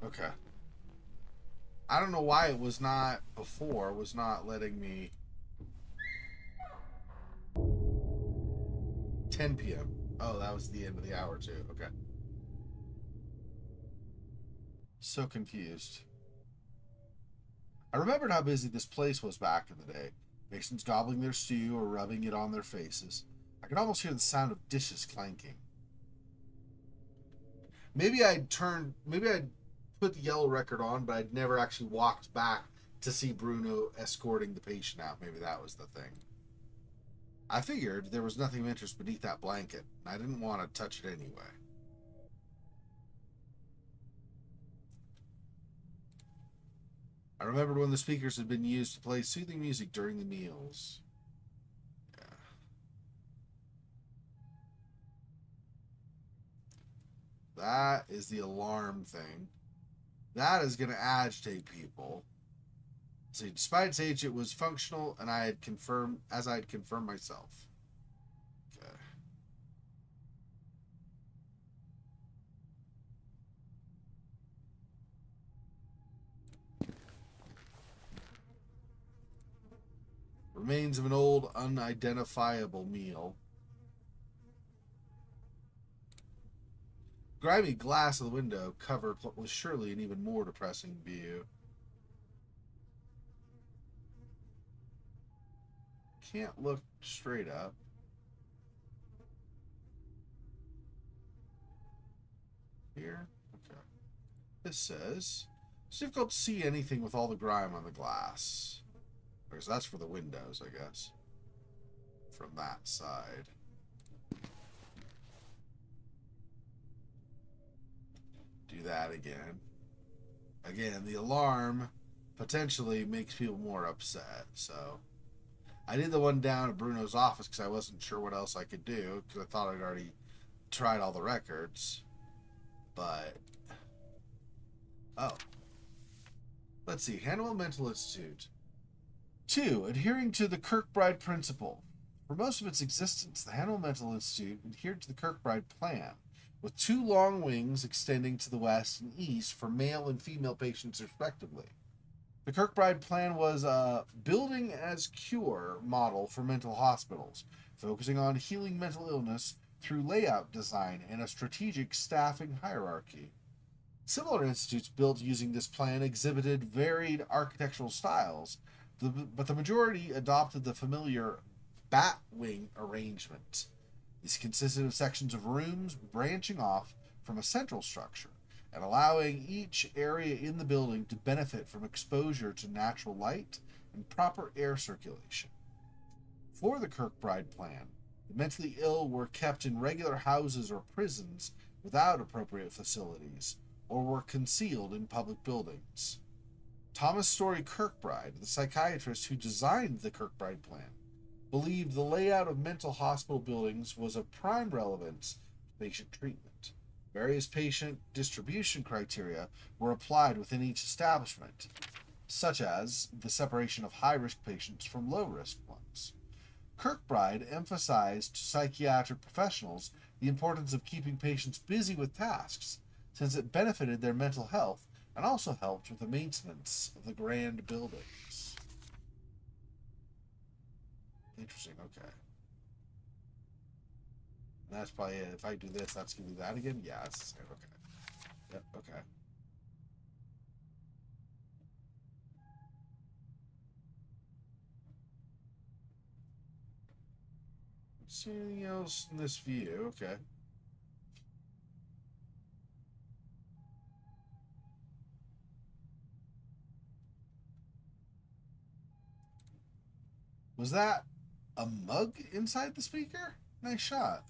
Okay. I don't know why it was not before, was not letting me. 10 p.m. Oh, that was the end of the hour too. Okay. So confused. I remembered how busy this place was back in the day. Patients gobbling their stew or rubbing it on their faces. I could almost hear the sound of dishes clanking. Maybe I'd put the yellow record on, but I'd never actually walked back to see Bruno escorting the patient out. Maybe that was the thing. I figured there was nothing of interest beneath that blanket, and I didn't want to touch it anyway. I remembered when the speakers had been used to play soothing music during the meals. Yeah. That is the alarm thing. That is going to agitate people. See, despite its age, it was functional, and I had confirmed myself. Okay. Remains of an old, unidentifiable meal. Grimy glass of the window covered what was surely an even more depressing view. Can't look straight up. Here? Okay. This says, it's difficult to see anything with all the grime on the glass. Because that's for the windows, I guess. From that side. Do that again. Again, the alarm potentially makes people more upset, so... I did the one down at Bruno's office because I wasn't sure what else I could do, because I thought I'd already tried all the records. But... Oh. Let's see. Hanwell Mental Institute. 2. Adhering to the Kirkbride Principle. For most of its existence, the Hanwell Mental Institute adhered to the Kirkbride Plan, with 2 long wings extending to the west and east for male and female patients respectively. The Kirkbride Plan was a building as cure model for mental hospitals, focusing on healing mental illness through layout design and a strategic staffing hierarchy. Similar institutes built using this plan exhibited varied architectural styles, but the majority adopted the familiar bat wing arrangement. These consisted of sections of rooms branching off from a central structure and allowing each area in the building to benefit from exposure to natural light and proper air circulation. For the Kirkbride Plan, the mentally ill were kept in regular houses or prisons without appropriate facilities, or were concealed in public buildings. Thomas Story Kirkbride, the psychiatrist who designed the Kirkbride Plan, believed the layout of mental hospital buildings was of prime relevance to patient treatment. Various patient distribution criteria were applied within each establishment, such as the separation of high-risk patients from low-risk ones. Kirkbride emphasized to psychiatric professionals the importance of keeping patients busy with tasks, since it benefited their mental health and also helped with the maintenance of the grand buildings. Interesting, okay. And that's probably it. If I do this, that's going to do that again? Yeah, it's the same. Okay. Yep, okay. See anything else in this view? Okay. Was that a mug inside the speaker? Nice shot.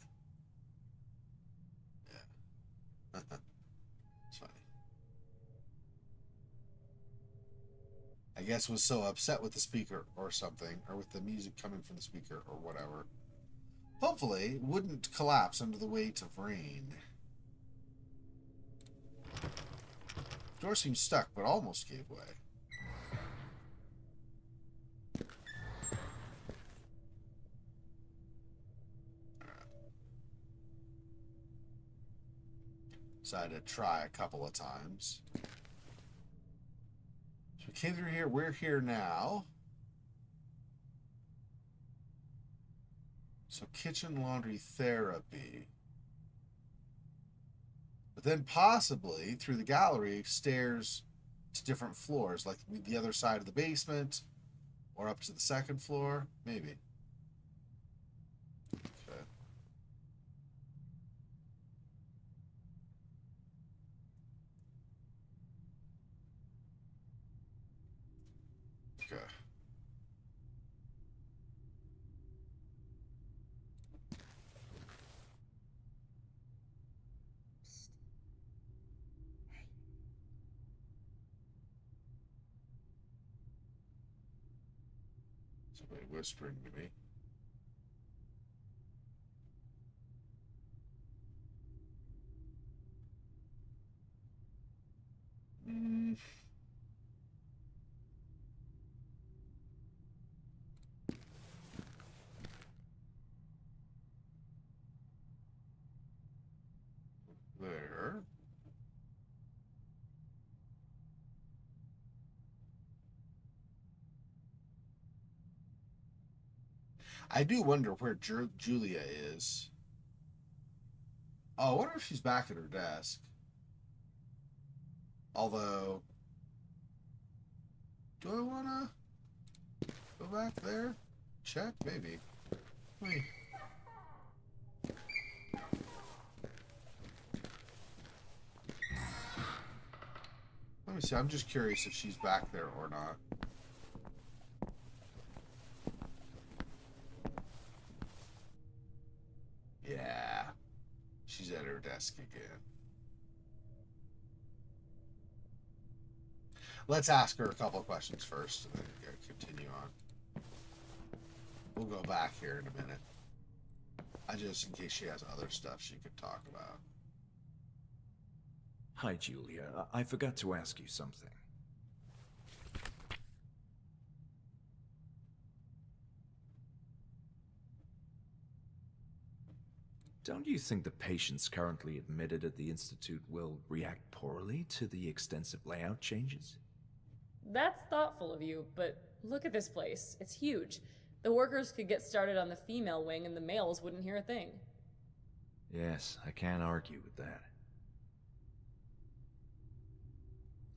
Yeah. It's funny. I guess was so upset with the speaker or something, or with the music coming from the speaker or whatever. Hopefully, wouldn't collapse under the weight of rain. Door seems stuck, but almost gave way. Decided to try a couple of times. So we came through here. We're here now. So kitchen laundry therapy. But then possibly through the gallery, stairs to different floors, like the other side of the basement or up to the second floor, maybe. Okay. Okay. Somebody whispering to me. Mm. There. I do wonder where Julia is. Oh, I wonder if she's back at her desk. Although, do I want to go back there? Check? Maybe. Wait. Let me see. I'm just curious if she's back there or not. Yeah. She's at her desk again. Let's ask her a couple of questions first and then continue on. We'll go back here in a minute. Just in case she has other stuff she could talk about. Hi, Julia. I forgot to ask you something. Don't you think the patients currently admitted at the Institute will react poorly to the extensive layout changes? That's thoughtful of you, but look at this place. It's huge. The workers could get started on the female wing and the males wouldn't hear a thing. Yes, I can't argue with that.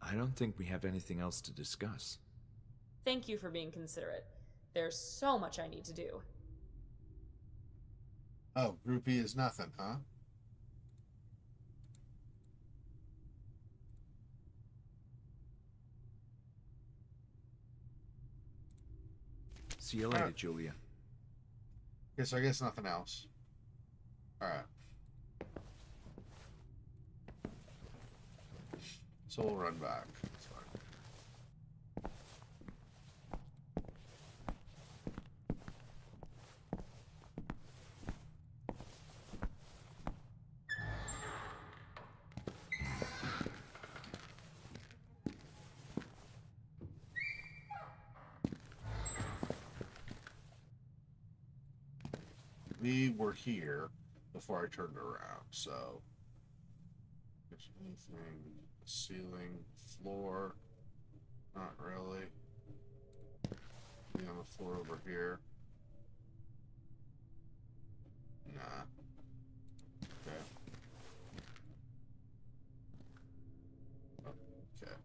I don't think we have anything else to discuss. Thank you for being considerate. There's so much I need to do. Oh, groupie is nothing, huh? See you later, Julia. Okay, so I guess nothing else. Alright. So we'll run back. That's fine. We were here before I turned around, so there's anything, ceiling, floor, not really. Anything on the floor over here? Nah. Okay. Oh, okay.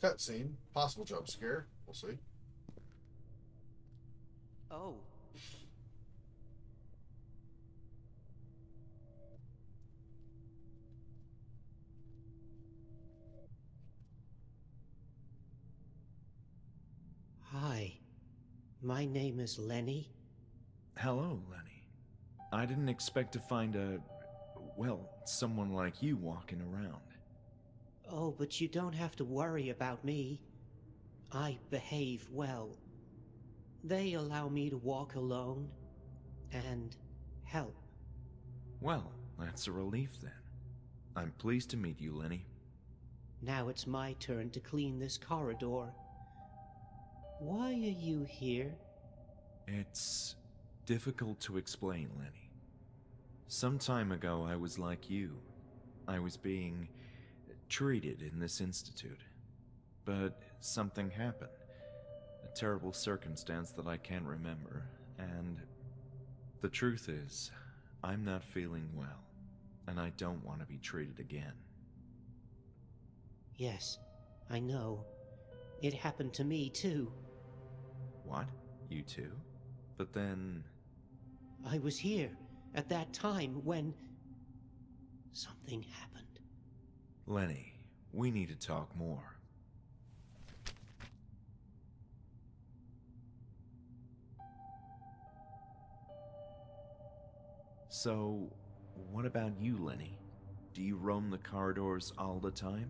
Cutscene. Possible jump scare. We'll see. Oh. Hi. My name is Lenny. Hello, Lenny. I didn't expect to find someone like you walking around. Oh, but you don't have to worry about me. I behave well. They allow me to walk alone and help. Well, that's a relief then. I'm pleased to meet you, Lenny. Now it's my turn to clean this corridor. Why are you here? It's difficult to explain, Lenny. Some time ago, I was like you. I was being treated in this institute. But something happened. A terrible circumstance that I can't remember, and the truth is, I'm not feeling well, and I don't want to be treated again. Yes, I know. It happened to me too. What? You too? But then... I was here at that time when something happened. Lenny, we need to talk more. So, what about you, Lenny? Do you roam the corridors all the time?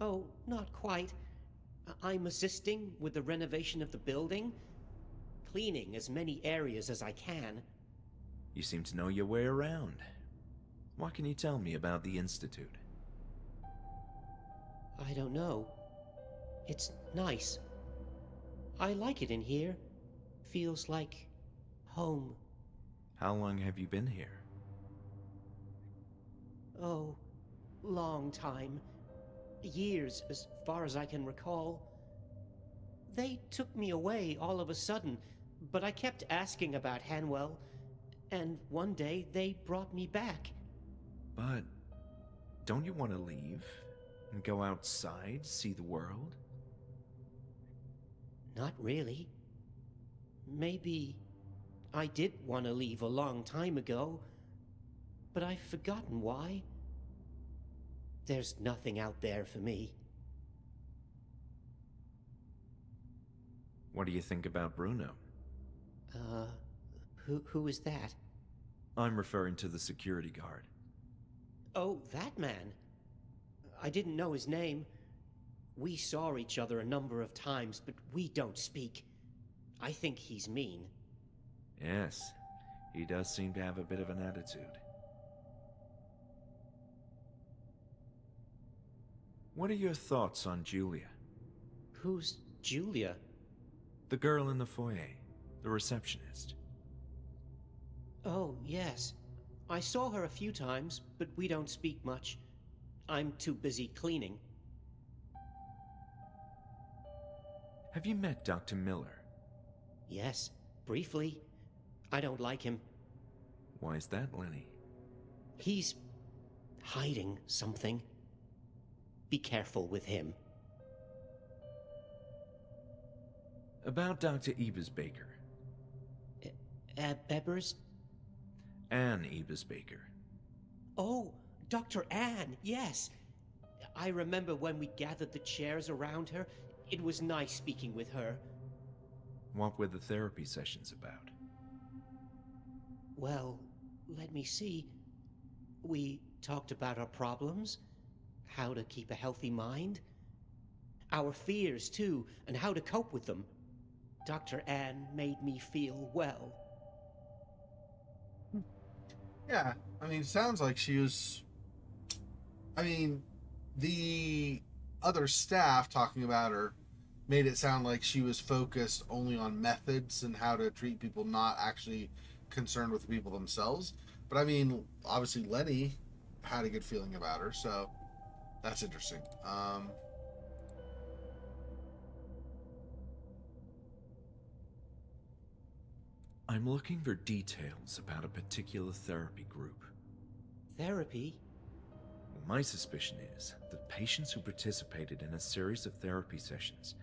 Oh, not quite. I'm assisting with the renovation of the building, cleaning as many areas as I can. You seem to know your way around. What can you tell me about the Institute? I don't know. It's nice. I like it in here. Feels like home. How long have you been here? Oh, long time. Years, as far as I can recall. They took me away all of a sudden, but I kept asking about Hanwell, and one day they brought me back. But don't you want to leave and go outside, see the world? Not really. Maybe I did want to leave a long time ago, but I've forgotten why. There's nothing out there for me. What do you think about Bruno? Who is that? I'm referring to the security guard. Oh, that man. I didn't know his name. We saw each other a number of times, but we don't speak. I think he's mean. Yes, he does seem to have a bit of an attitude. What are your thoughts on Julia? Who's Julia? The girl in the foyer, the receptionist. Oh, yes. I saw her a few times, but we don't speak much. I'm too busy cleaning. Have you met Dr. Miller? Yes, briefly. I don't like him. Why is that, Lenny? He's hiding something. Be careful with him. About Dr. Ebers-Baker. Bebbers? Anne Ebers-Baker. Oh, Dr. Anne, yes. I remember when we gathered the chairs around her. It was nice speaking with her. What were the therapy sessions about? Well, let me see. We talked about our problems, how to keep a healthy mind, our fears too, and how to cope with them. Dr. Anne made me feel well. Yeah, I mean, sounds like she was. I mean, the other staff talking about her made it sound like she was focused only on methods and how to treat people, not actually concerned with the people themselves. But I mean, obviously Lenny had a good feeling about her, so that's interesting. I'm looking for details about a particular therapy group. Therapy? My suspicion is that patients who participated in a series of therapy sessions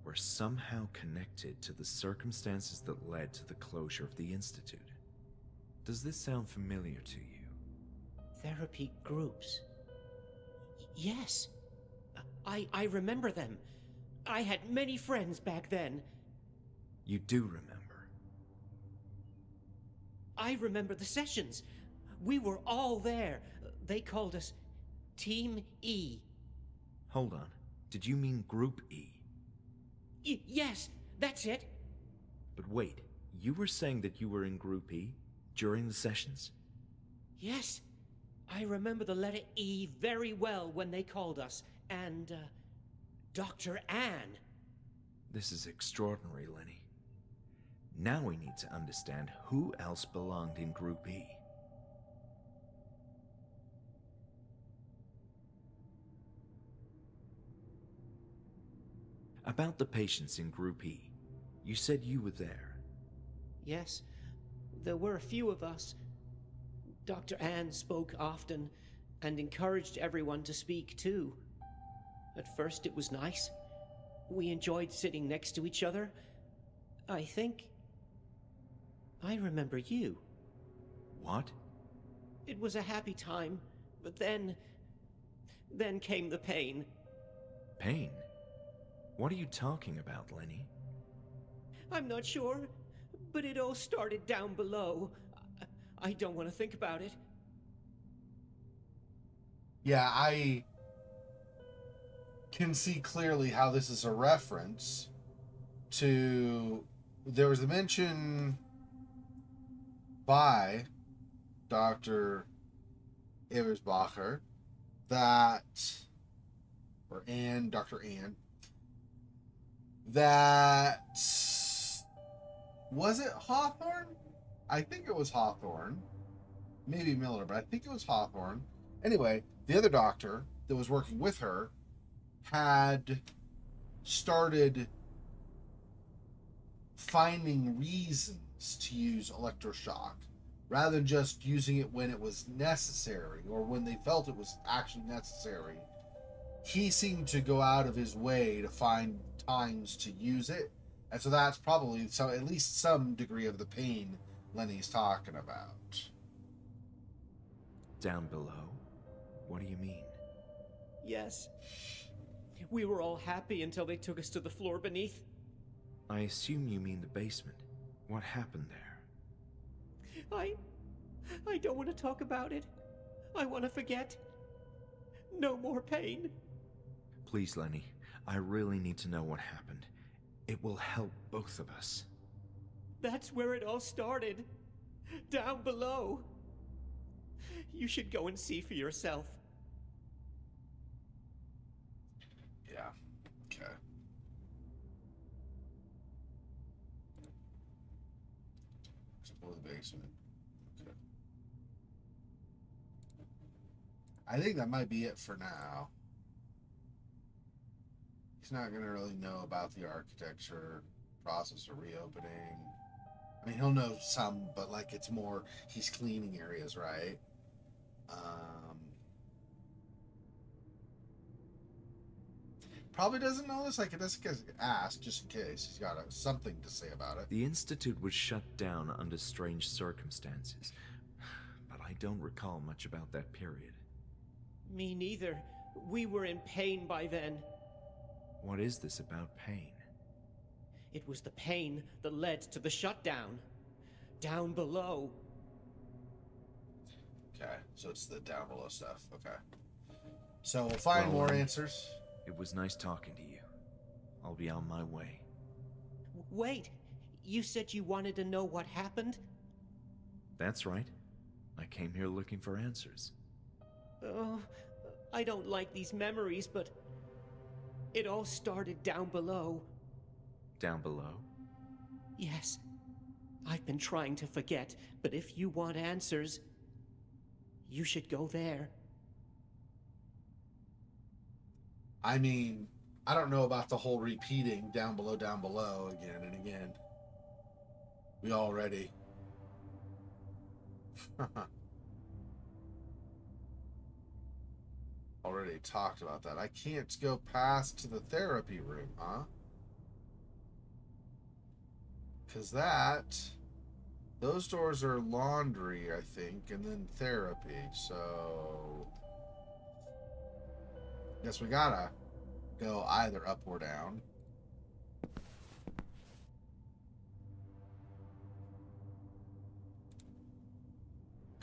were somehow connected to the circumstances that led to the closure of the Institute. Does this sound familiar to you? Therapy groups. Yes. I remember them. I had many friends back then. You do remember. I remember the sessions. We were all there. They called us Team E. Hold on. Did you mean Group E? Yes, that's it. But wait, you were saying that you were in Group E during the sessions? Yes. I remember the letter E very well when they called us. And, Dr. Anne. This is extraordinary, Lenny. Now we need to understand who else belonged in Group E. About the patients in Group E, you said you were there. Yes, there were a few of us. Dr. Anne spoke often and encouraged everyone to speak too. At first it was nice. We enjoyed sitting next to each other. I think I remember you. What? It was a happy time, but then came the pain. Pain? What are you talking about, Lenny? I'm not sure, but it all started down below. I don't want to think about it. Yeah, I can see clearly how this is a reference to. There was a mention by Dr. Eversbacher that, or Anne, Dr. Anne, that, was it Hawthorne? I think it was Hawthorne. Maybe Miller, but I think it was Hawthorne. Anyway, the other doctor that was working with her had started finding reasons to use electroshock rather than just using it when it was necessary or when they felt it was actually necessary. He seemed to go out of his way to find times to use it, and so that's probably at least some degree of the pain Lenny's talking about. Down below? What do you mean? Yes. We were all happy until they took us to the floor beneath. I assume you mean the basement. What happened there? I don't want to talk about it. I want to forget. No more pain. Please, Lenny. I really need to know what happened. It will help both of us. That's where it all started. Down below. You should go and see for yourself. Yeah. Okay. Explore the basement. Okay. I think that might be it for now. He's not going to really know about the architecture process of reopening. I mean, he'll know some, but like it's more he's cleaning areas, right? Probably doesn't know this. Like, it doesn't ask just in case he's got something to say about it. The Institute was shut down under strange circumstances, but I don't recall much about that period. Me neither. We were in pain by then. What is this about pain? It was the pain that led to the shutdown. Down below. Okay, so it's the down below stuff. Okay. So we'll find more answers. It was nice talking to you. I'll be on my way. Wait, you said you wanted to know what happened? That's right. I came here looking for answers. Oh, I don't like these memories, but it all started down below. Down below? Yes. I've been trying to forget, but if you want answers, you should go there. I mean, I don't know about the whole repeating down below again and again. We already. Already talked about that. I can't go past to the therapy room, huh? Because those doors are laundry, I think, and then therapy, so guess we gotta go either up or down.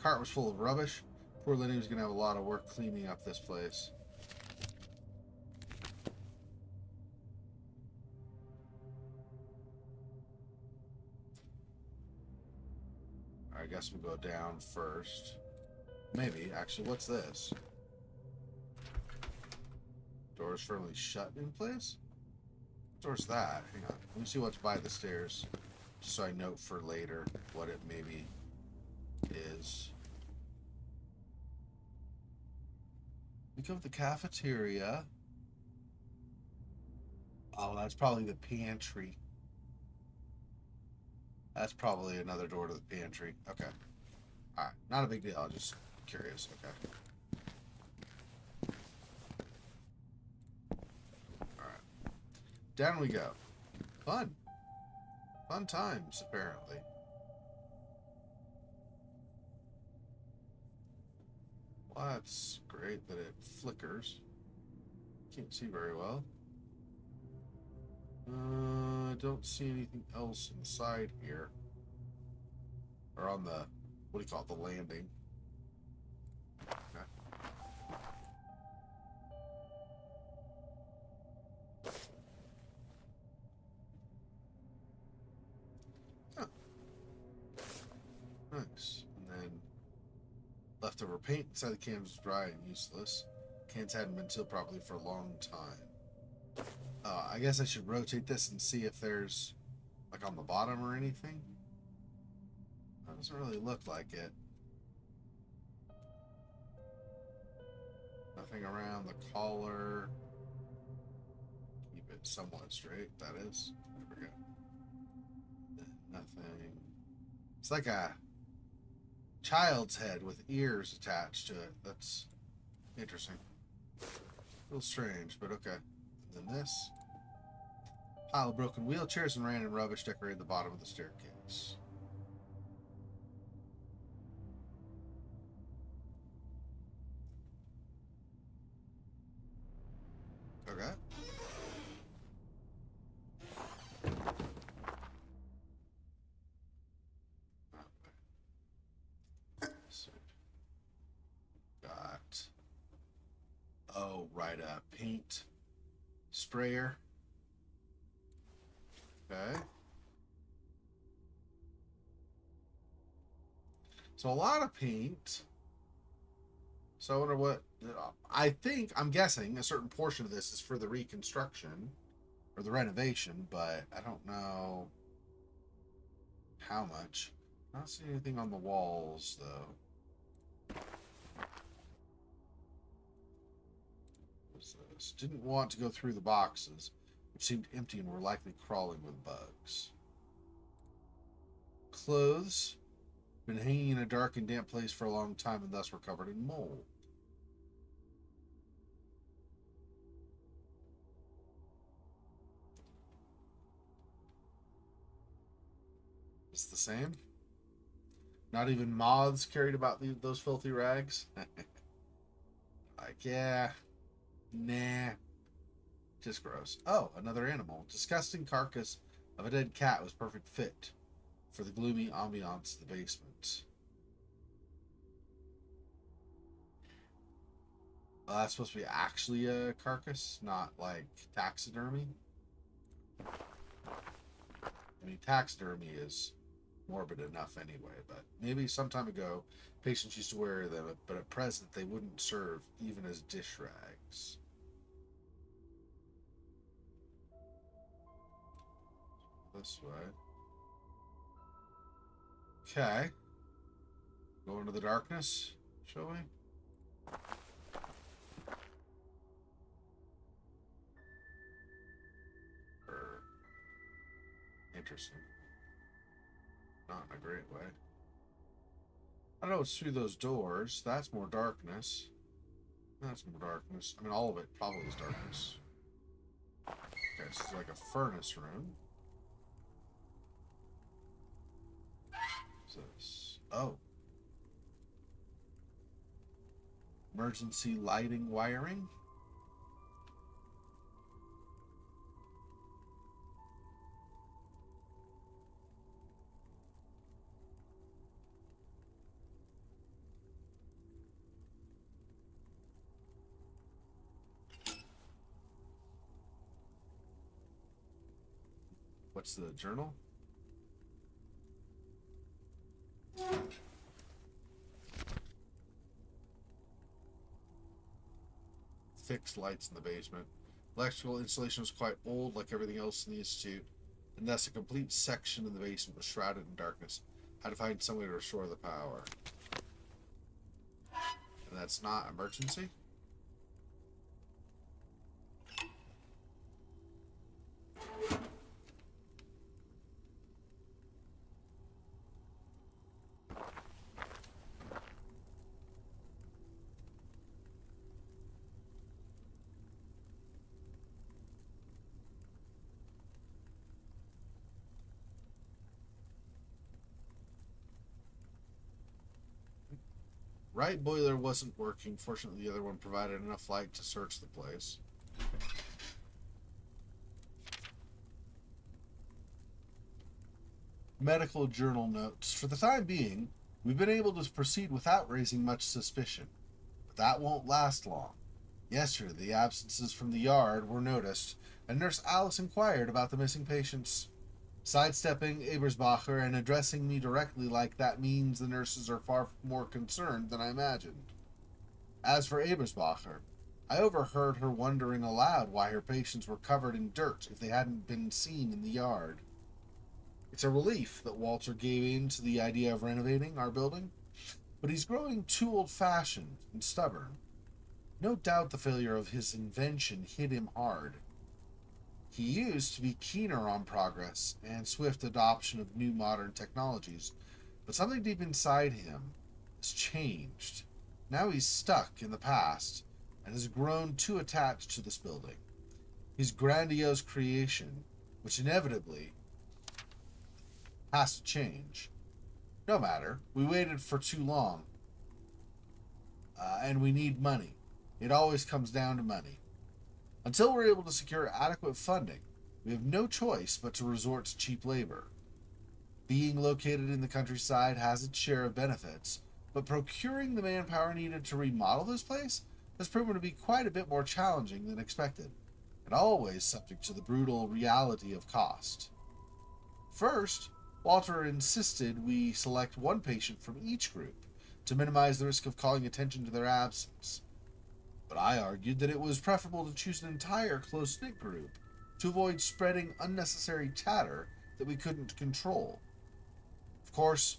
cart was full of rubbish. Poor Lenny was going to have a lot of work cleaning up this place. I guess we'll go down first. Maybe. Actually, what's this? Door's firmly shut in place? What door's that? Hang on. Let me see what's by the stairs. Just so I note for later what it maybe is. Think of the cafeteria. Oh, that's probably the pantry. That's probably another door to the pantry. Okay. Alright. Not a big deal. I'm just curious. Okay. Alright. Down we go. Fun. Fun times, apparently. Well, that's great that it flickers. Can't see very well. I don't see anything else inside here. Or on the, what do you call it, the landing. Okay. Huh. Nice. And then leftover paint inside the cans was dry and useless. Cans hadn't been sealed properly for a long time. I guess I should rotate this and see if there's, like, on the bottom or anything. That doesn't really look like it. Nothing around the collar. Keep it somewhat straight, that is. There we go. Nothing. It's like a child's head with ears attached to it. That's interesting. A little strange, but okay. And then this. Pile of broken wheelchairs and random rubbish decorated the bottom of the staircase. Okay. So, got. Oh, right. Paint sprayer. Okay. So a lot of paint. So I wonder what. I'm guessing a certain portion of this is for the reconstruction or the renovation, but I don't know how much. I don't see anything on the walls, though. What's this? Didn't want to go through the boxes, which seemed empty and were likely crawling with bugs. Clothes. Been hanging in a dark and damp place for a long time and thus were covered in mold. It's the same? Not even moths carried about those filthy rags? Like, yeah. Nah. Just gross. Oh, another animal. Disgusting carcass of a dead cat was perfect fit for the gloomy ambiance of the basement. That's supposed to be actually a carcass, not like taxidermy. I mean, taxidermy is morbid enough anyway, but maybe some time ago, patients used to wear them, but at present they wouldn't serve even as dish rags. This way. Okay. Go into the darkness, shall we? Interesting. Not in a great way. I don't know what's through those doors. That's more darkness. That's more darkness. I mean, all of it probably is darkness. Okay, this is like a furnace room. What's this? Oh. Emergency lighting wiring. what's the journal? Fixed lights in the basement. Electrical installation was quite old, like everything else in the Institute, and thus a complete section of the basement was shrouded in darkness. Had to find some way to restore the power. And that's not emergency? Right boiler wasn't working. Fortunately, the other one provided enough light to search the place. Medical journal notes. For the time being, we've been able to proceed without raising much suspicion. But that won't last long. Yesterday, the absences from the yard were noticed, and Nurse Alice inquired about the missing patients. Sidestepping Ebersbacher and addressing me directly like that means the nurses are far more concerned than I imagined. As for Ebersbacher, I overheard her wondering aloud why her patients were covered in dirt if they hadn't been seen in the yard. It's a relief that Walter gave in to the idea of renovating our building, but he's growing too old-fashioned and stubborn. No doubt the failure of his invention hit him hard. He used to be keener on progress and swift adoption of new modern technologies, but something deep inside him has changed. Now he's stuck in the past and has grown too attached to this building. His grandiose creation, which inevitably has to change. No matter, we waited for too long, and we need money. It always comes down to money. Until we're able to secure adequate funding, we have no choice but to resort to cheap labor. Being located in the countryside has its share of benefits, but procuring the manpower needed to remodel this place has proven to be quite a bit more challenging than expected, and always subject to the brutal reality of cost. First, Walter insisted we select one patient from each group to minimize the risk of calling attention to their absence. But I argued that it was preferable to choose an entire close-knit group to avoid spreading unnecessary chatter that we couldn't control. Of course,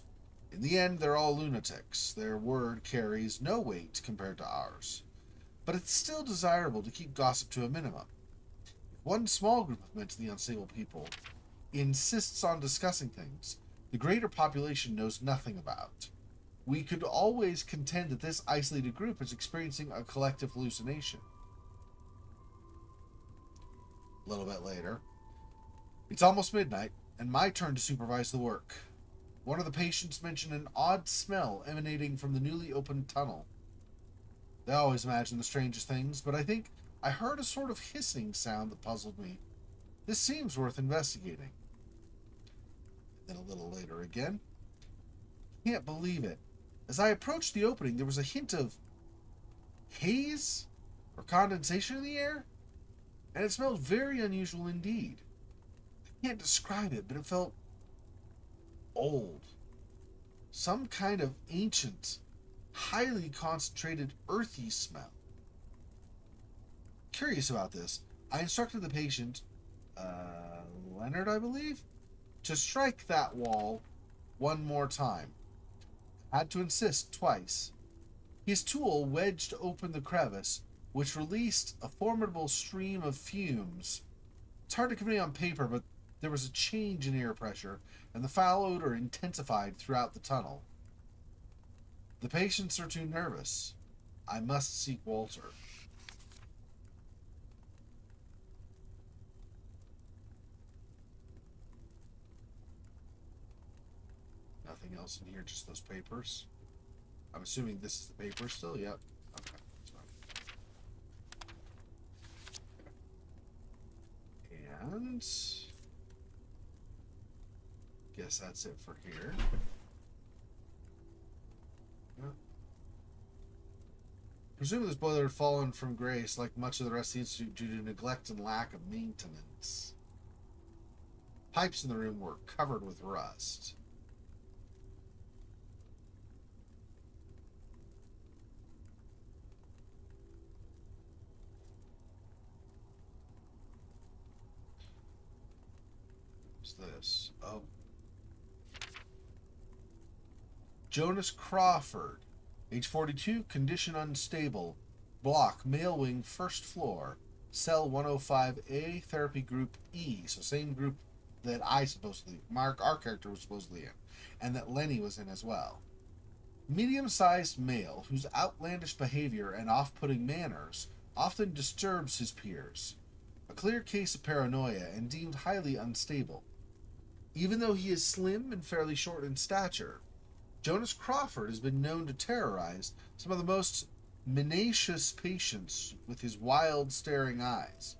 in the end, they're all lunatics. Their word carries no weight compared to ours. But it's still desirable to keep gossip to a minimum. If one small group of mentally unstable people insists on discussing things the greater population knows nothing about, we could always contend that this isolated group is experiencing a collective hallucination. A little bit later, it's almost midnight, and my turn to supervise the work. One of the patients mentioned an odd smell emanating from the newly opened tunnel. They always imagine the strangest things, but I think I heard a sort of hissing sound that puzzled me. This seems worth investigating. Then a little later again. Can't believe it. As I approached the opening, there was a hint of haze or condensation in the air, and it smelled very unusual indeed. I can't describe it, but it felt old. Some kind of ancient, highly concentrated, earthy smell. Curious about this, I instructed the patient, Leonard, I believe, to strike that wall one more time. Had to insist twice. His tool wedged open the crevice, which released a formidable stream of fumes. It's hard to convey on paper, but there was a change in air pressure, and the foul odor intensified throughout the tunnel. The patients are too nervous. I must seek Walter. Nothing else in here, just those papers. I'm assuming this is the paper still? Yep. Okay, that's fine. And guess that's it for here. Yeah. Presumably this boiler had fallen from grace like much of the rest of the Institute due to neglect and lack of maintenance. Pipes in the room were covered with rust. What's this? Oh. Jonas Crawford, age 42, condition unstable. Block, male wing, first floor. Cell 105A, therapy group E. So same group that I supposedly, Mark, our character, was supposedly in. And that Lenny was in as well. Medium-sized male whose outlandish behavior and off-putting manners often disturbs his peers. A clear case of paranoia and deemed highly unstable. Even though he is slim and fairly short in stature, Jonas Crawford has been known to terrorize some of the most menacious patients with his wild, staring eyes.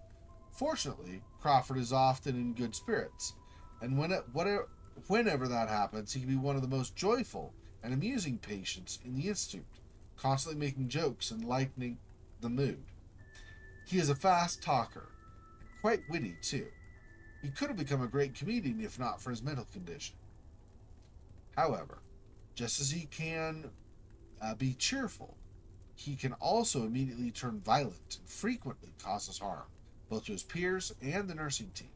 Fortunately, Crawford is often in good spirits, and whenever that happens, he can be one of the most joyful and amusing patients in the Institute, constantly making jokes and lightening the mood. He is a fast talker, and quite witty, too. He could have become a great comedian if not for his mental condition. However, just as he can be cheerful, he can also immediately turn violent and frequently causes harm, both to his peers and the nursing team.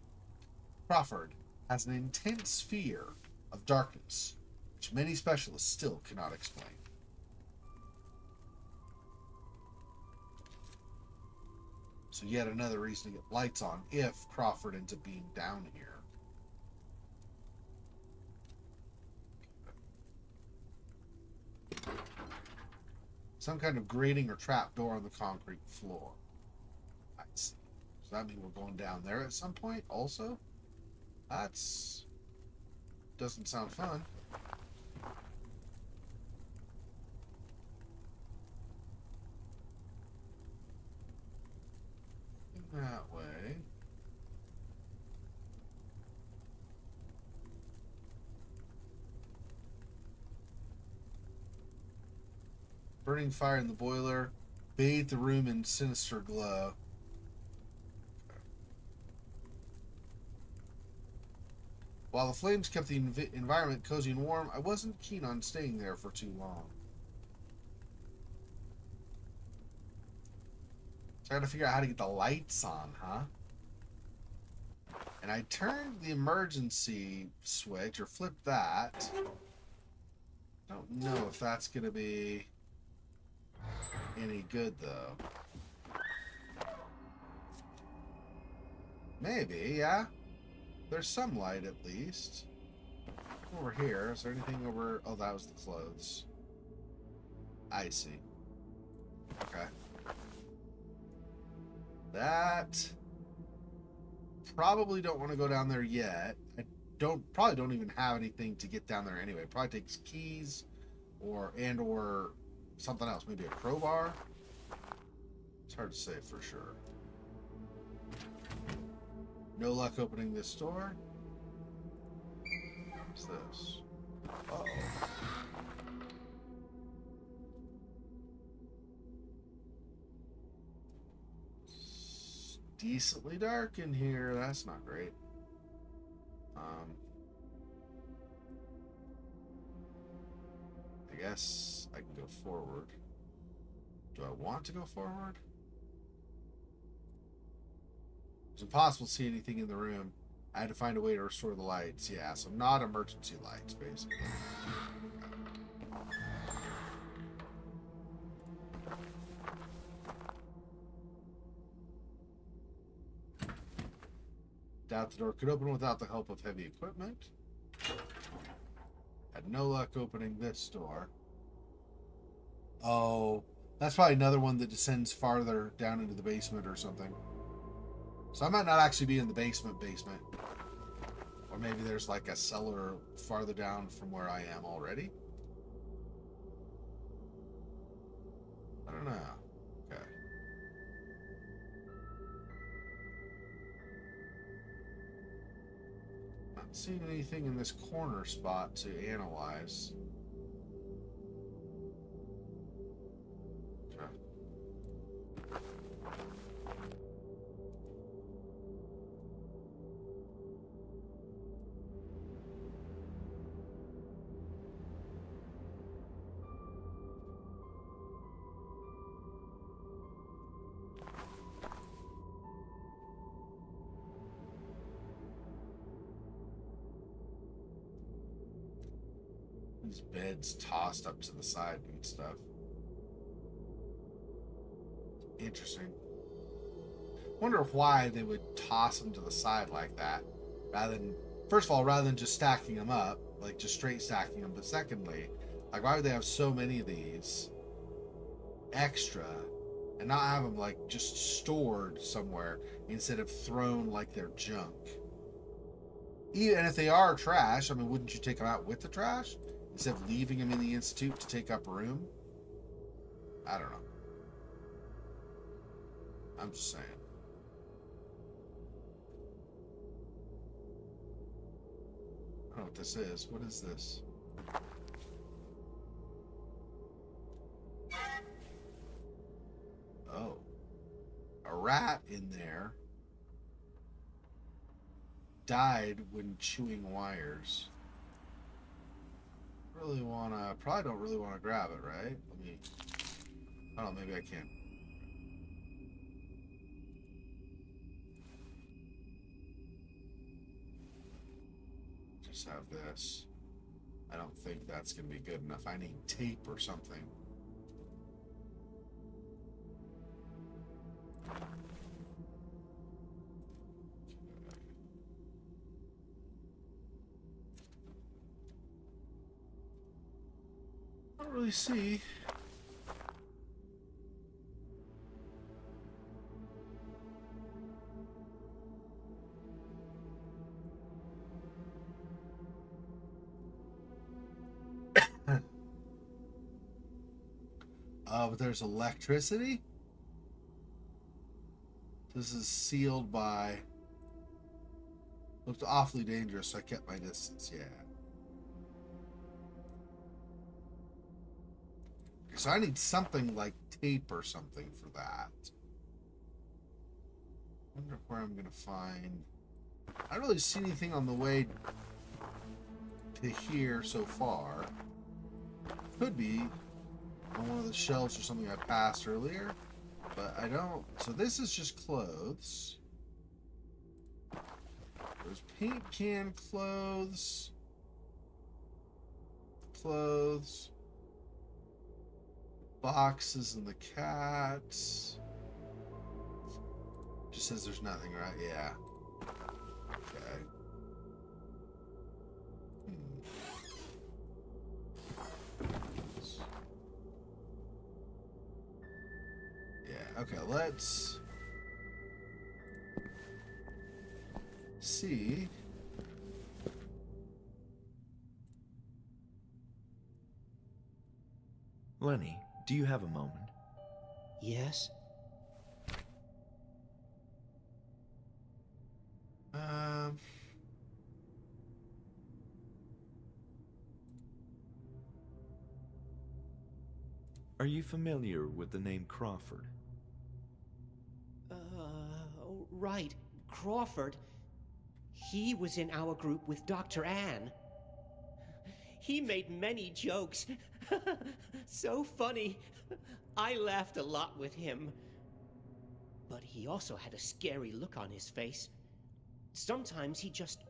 Crawford has an intense fear of darkness, which many specialists still cannot explain. So yet another reason to get lights on if Crawford ends up being down here. Some kind of grating or trap door on the concrete floor. I see. Does that mean we're going down there at some point also? That's... doesn't sound fun. That way. Burning fire in the boiler, bathed the room in sinister glow. While the flames kept the environment cozy and warm, I wasn't keen on staying there for too long. So I gotta figure out how to get the lights on, huh? And I turned the emergency switch, or flipped that. I don't know if that's gonna be any good, though. Maybe, yeah. There's some light, at least. Over here, is there anything over... oh, that was the clothes. I see. Okay. That... probably don't want to go down there yet. I probably don't even have anything to get down there anyway. Probably takes keys or something else. Maybe a crowbar. It's hard to say for sure. No luck opening this door. What's this? Uh-oh. It's decently dark in here. That's not great. I guess I can go forward. Do I want to go forward? It's impossible to see anything in the room. I had to find a way to restore the lights. Yeah, so not emergency lights, basically. Doubt the door could open without the help of heavy equipment. Had no luck opening this door. Oh, that's probably another one that descends farther down into the basement or something. So I might not actually be in the basement. Or maybe there's like a cellar farther down from where I am already. I don't know. Okay. Not seeing anything in this corner spot to analyze. Okay. These beds tossed up to the side and stuff. Interesting. Wonder why they would toss them to the side like that, rather than, first of all, rather than just stacking them up, like just straight stacking them. But secondly, like, why would they have so many of these extra and not have them like just stored somewhere instead of thrown like they're junk? Even if they are trash, I mean, wouldn't you take them out with the trash instead of leaving them in the institute to take up room? I don't know. I'm just saying. I don't know what this is. What is this? Oh. A rat in there died when chewing wires. Probably don't really wanna grab it, right? Let me, I don't know, maybe I can. Just have this. I don't think that's gonna be good enough. I need tape or something. I don't really see. But there's electricity? This is sealed by... Looked awfully dangerous, so I kept my distance, yeah. Okay, so I need something like tape or something for that. Wonder where I'm gonna find... I don't really see anything on the way to here so far. Could be on one of the shelves or something I passed earlier, but I don't. So this is just clothes. There's paint can clothes. Clothes. Boxes and the cats. Just says there's nothing, right? Yeah. Okay. Yeah, okay, let's see. Lenny, do you have a moment? Yes? Are you familiar with the name Crawford? Right. Crawford. He was in our group with Dr. Ann. He made many jokes. So funny. I laughed a lot with him. But he also had a scary look on his face. Sometimes he just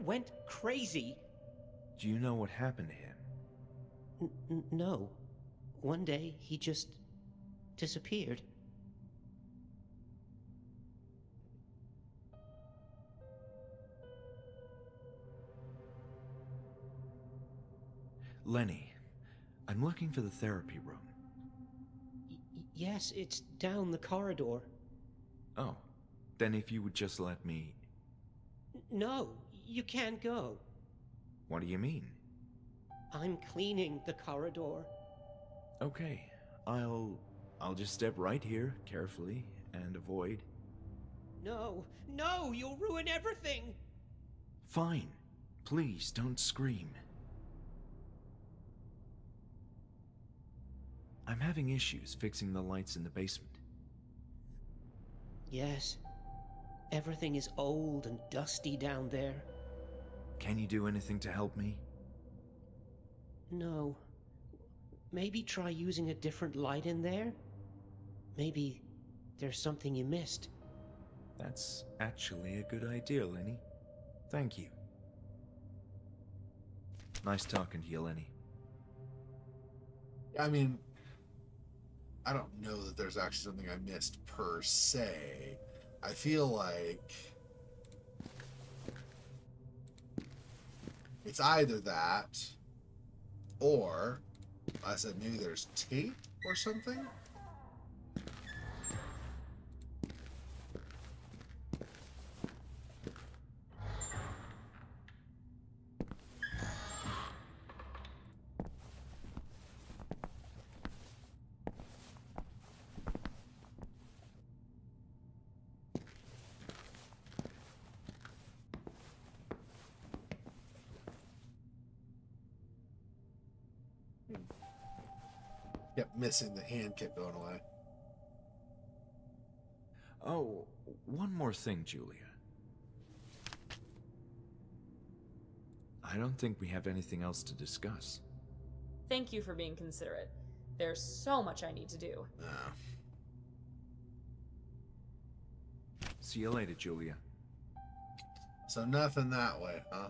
went crazy. Do you know what happened to him? No. One day, he just disappeared. Lenny, I'm looking for the therapy room. Yes, it's down the corridor. Oh, then if you would just let me... No, you can't go. What do you mean? I'm cleaning the corridor. Okay, I'll just step right here, carefully, and avoid. No, you'll ruin everything! Fine. Please, don't scream. I'm having issues fixing the lights in the basement. Yes. Everything is old and dusty down there. Can you do anything to help me? No. Maybe try using a different light in there? Maybe there's something you missed. That's actually a good idea, Lenny. Thank you. Nice talking to you, Lenny. I mean, I don't know that there's actually something I missed per se. I feel like it's either that or, I said, maybe there's tape or something. Kept missing, the hand kept going away. Oh, one more thing, Julia. I don't think we have anything else to discuss. Thank you for being considerate. There's so much I need to do. See you later, Julia. So nothing that way, huh?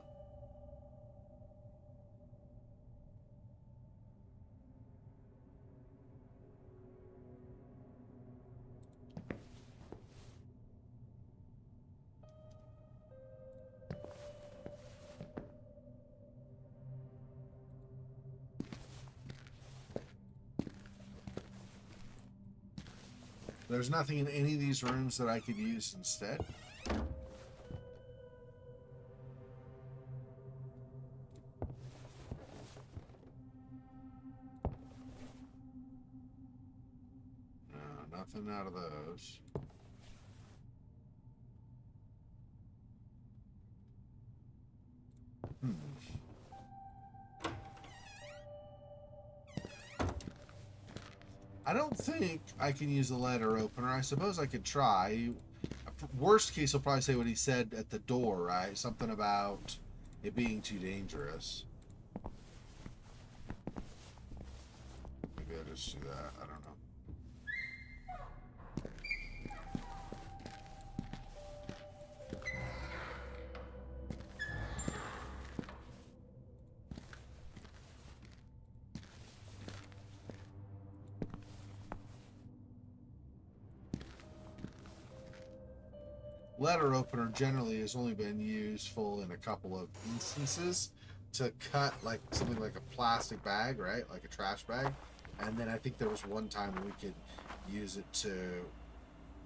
There's nothing in any of these rooms that I could use instead. No, nothing out of those. I don't think I can use the letter opener. I suppose I could try. Worst case, he'll probably say what he said at the door, right? Something about it being too dangerous. Maybe I'll just do that. I don't know. Letter opener generally has only been useful in a couple of instances to cut like something like a plastic bag, right? Like a trash bag. And then I think there was one time we could use it to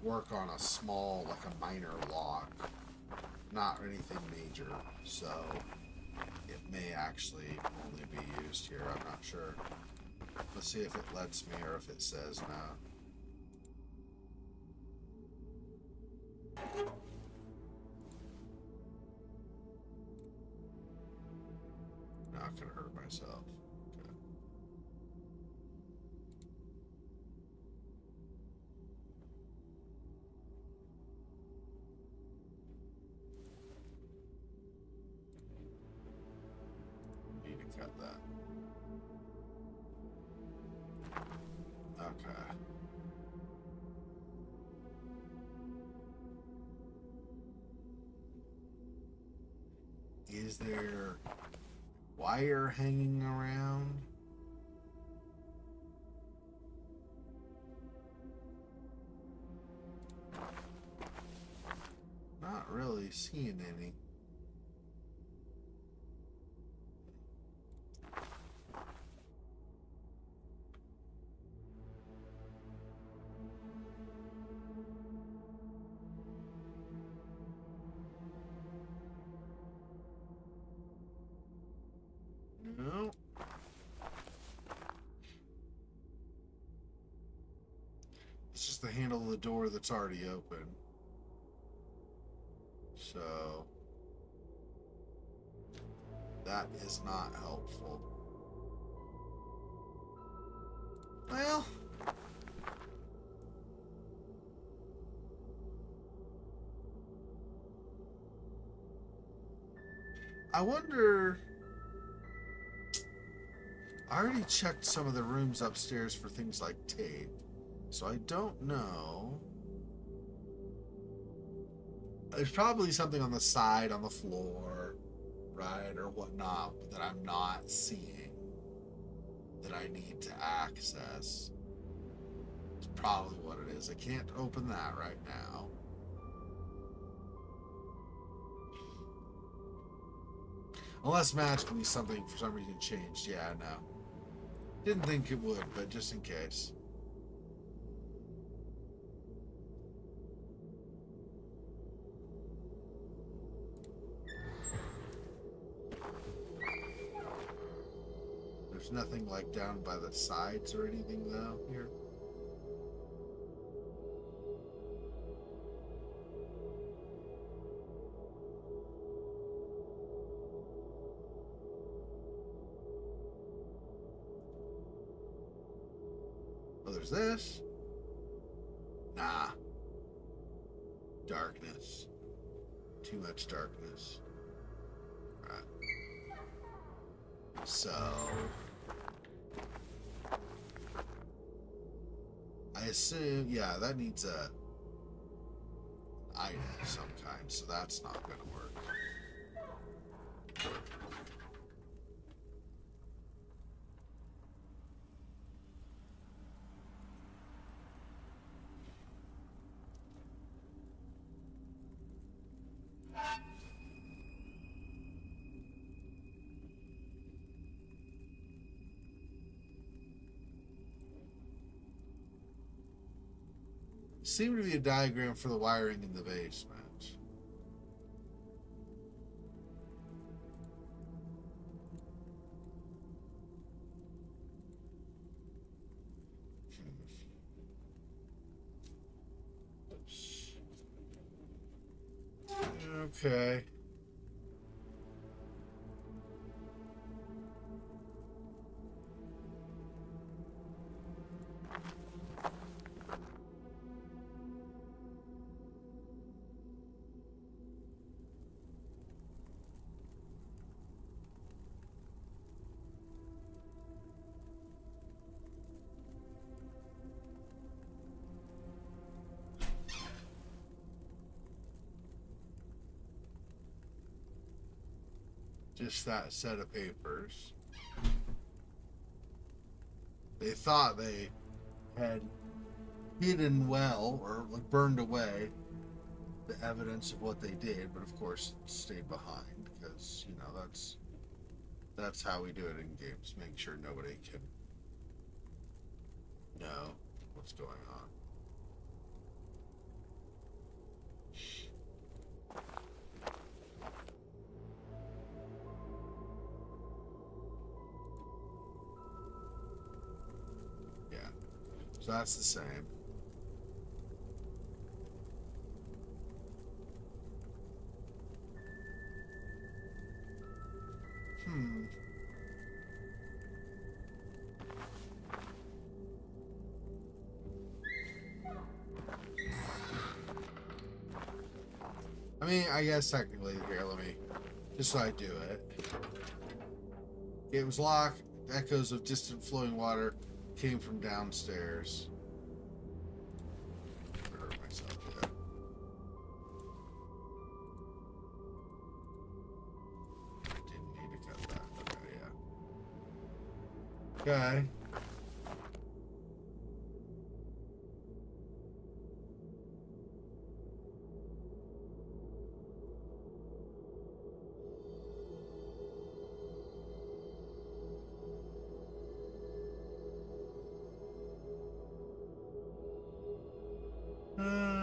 work on a small, like a minor lock. Not anything major. So it may actually only be used here. I'm not sure. Let's see if it lets me or if it says no. Not gonna hurt myself. Okay. Need to cut that. Okay. Is there wire hanging around? Not really seeing any. No. It's just the handle of the door that's already open. So that is not helpful. Well, I wonder. I already checked some of the rooms upstairs for things like tape, so I don't know. There's probably something on the side, on the floor, right, or whatnot, that I'm not seeing that I need to access. It's probably what it is. I can't open that right now. Unless magically something for some reason changed. Yeah, no. Didn't think it would, but just in case. There's nothing like down by the sides or anything though here. Oh, there's this. Nah. Darkness. Too much darkness. Right. So I assume, yeah, that needs a item of some kind, so that's not going to work. Seemed to be a diagram for the wiring in the basement. Okay. Just that set of papers. They thought they had hidden well, or like burned away, the evidence of what they did, but of course it stayed behind because, you know, that's how we do it in games. Make sure nobody can know what's going on. So that's the same. I mean, I guess technically here, let me, just so I do it. It was locked. Echoes of distant flowing water came from downstairs. I hurt myself, yeah. Didn't need to cut that. Okay, yeah. Okay. Hmm.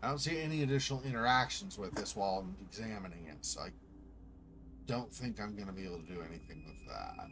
I don't see any additional interactions with this while I'm examining it, so I don't think I'm going to be able to do anything with that.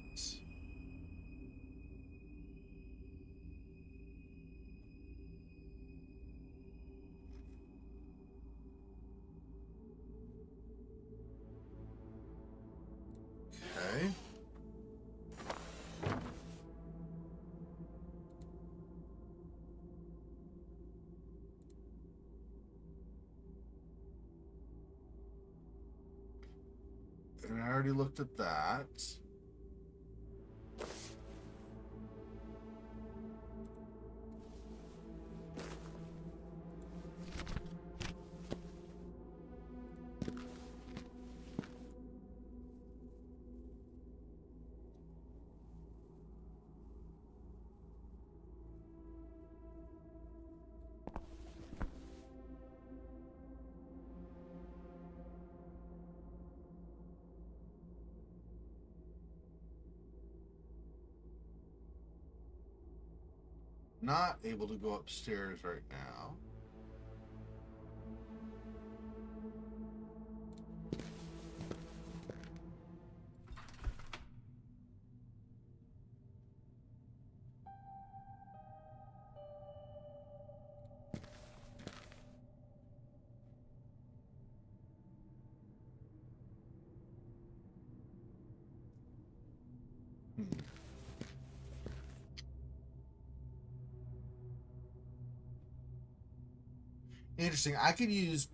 And I already looked at that. Not able to go upstairs right now. Hmm. Interesting. I could use,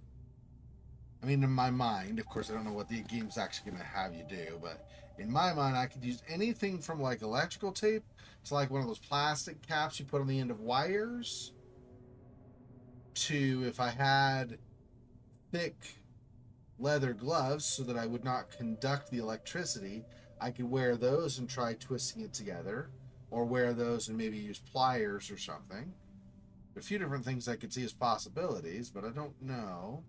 I mean, in my mind, of course, I don't know what the game's actually going to have you do, but in my mind, I could use anything from like electrical tape to like one of those plastic caps you put on the end of wires to if I had thick leather gloves so that I would not conduct the electricity, I could wear those and try twisting it together, or wear those and maybe use pliers or something. A few different things I could see as possibilities, but I don't know.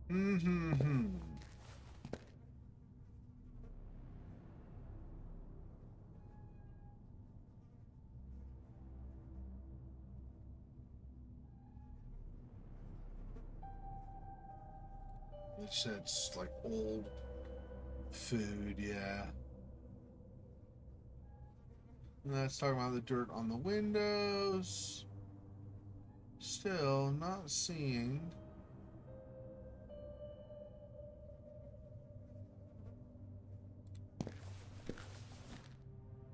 Mm-hmm. It said it's like old food, yeah. And that's talking about the dirt on the windows. Still not seeing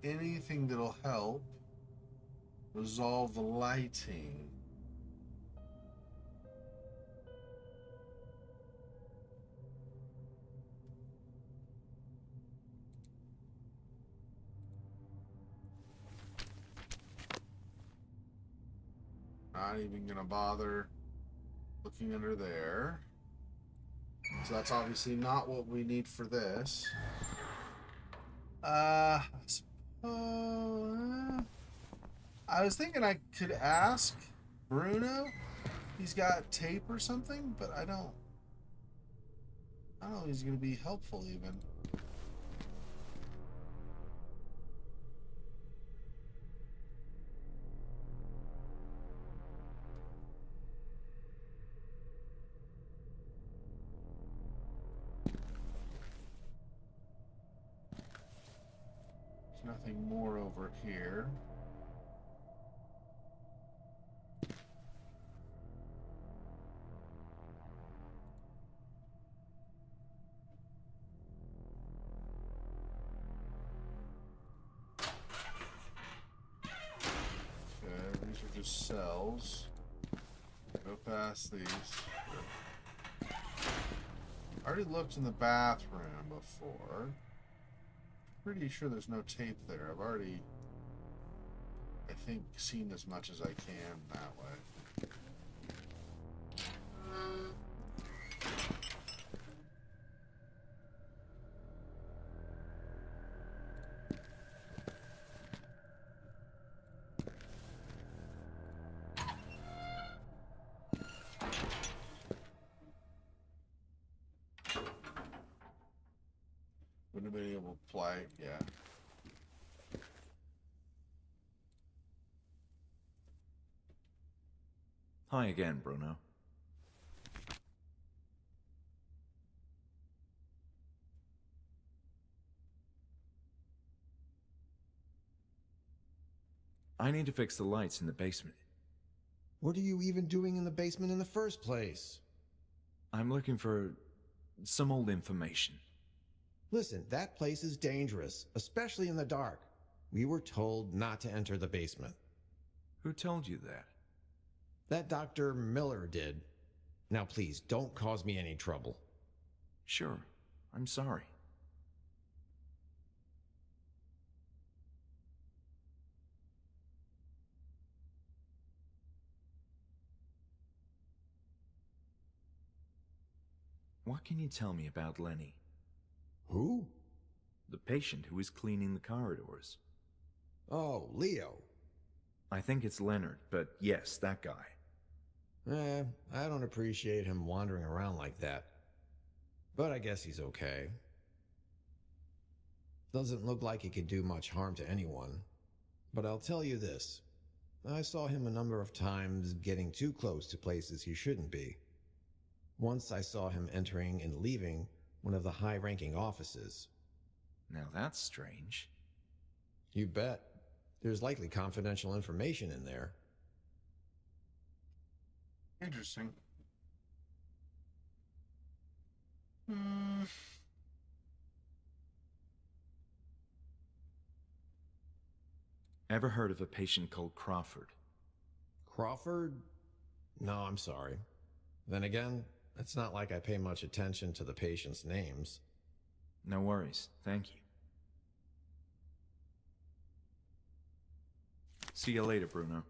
anything that'll help resolve the lighting. Not even gonna bother looking under there. So that's obviously not what we need for this. I was thinking I could ask Bruno if he's got tape or something, but I don't know if he's gonna be helpful even. There's nothing more over here. Okay, these are just cells. Go past these. I already looked in the bathroom before. Pretty sure there's no tape there. I've already, I think, seen as much as I can that way. Wouldn't have been able to play, yeah. Hi again, Bruno. I need to fix the lights in the basement. What are you even doing in the basement in the first place? I'm looking for some old information. Listen, that place is dangerous, especially in the dark. We were told not to enter the basement. Who told you that? That Dr. Miller did. Now please, don't cause me any trouble. Sure, I'm sorry. What can you tell me about Lenny? Who? The patient who is cleaning the corridors. Oh, Leo. I think it's Leonard, but yes, that guy. I don't appreciate him wandering around like that. But I guess he's okay. Doesn't look like he could do much harm to anyone. But I'll tell you this. I saw him a number of times getting too close to places he shouldn't be. Once I saw him entering and leaving one of the high-ranking offices. Now that's strange. You bet. There's likely confidential information in there. Interesting. Ever heard of a patient called Crawford? Crawford? No, I'm sorry. Then again, it's not like I pay much attention to the patients' names. No worries, thank you. See you later, Bruno.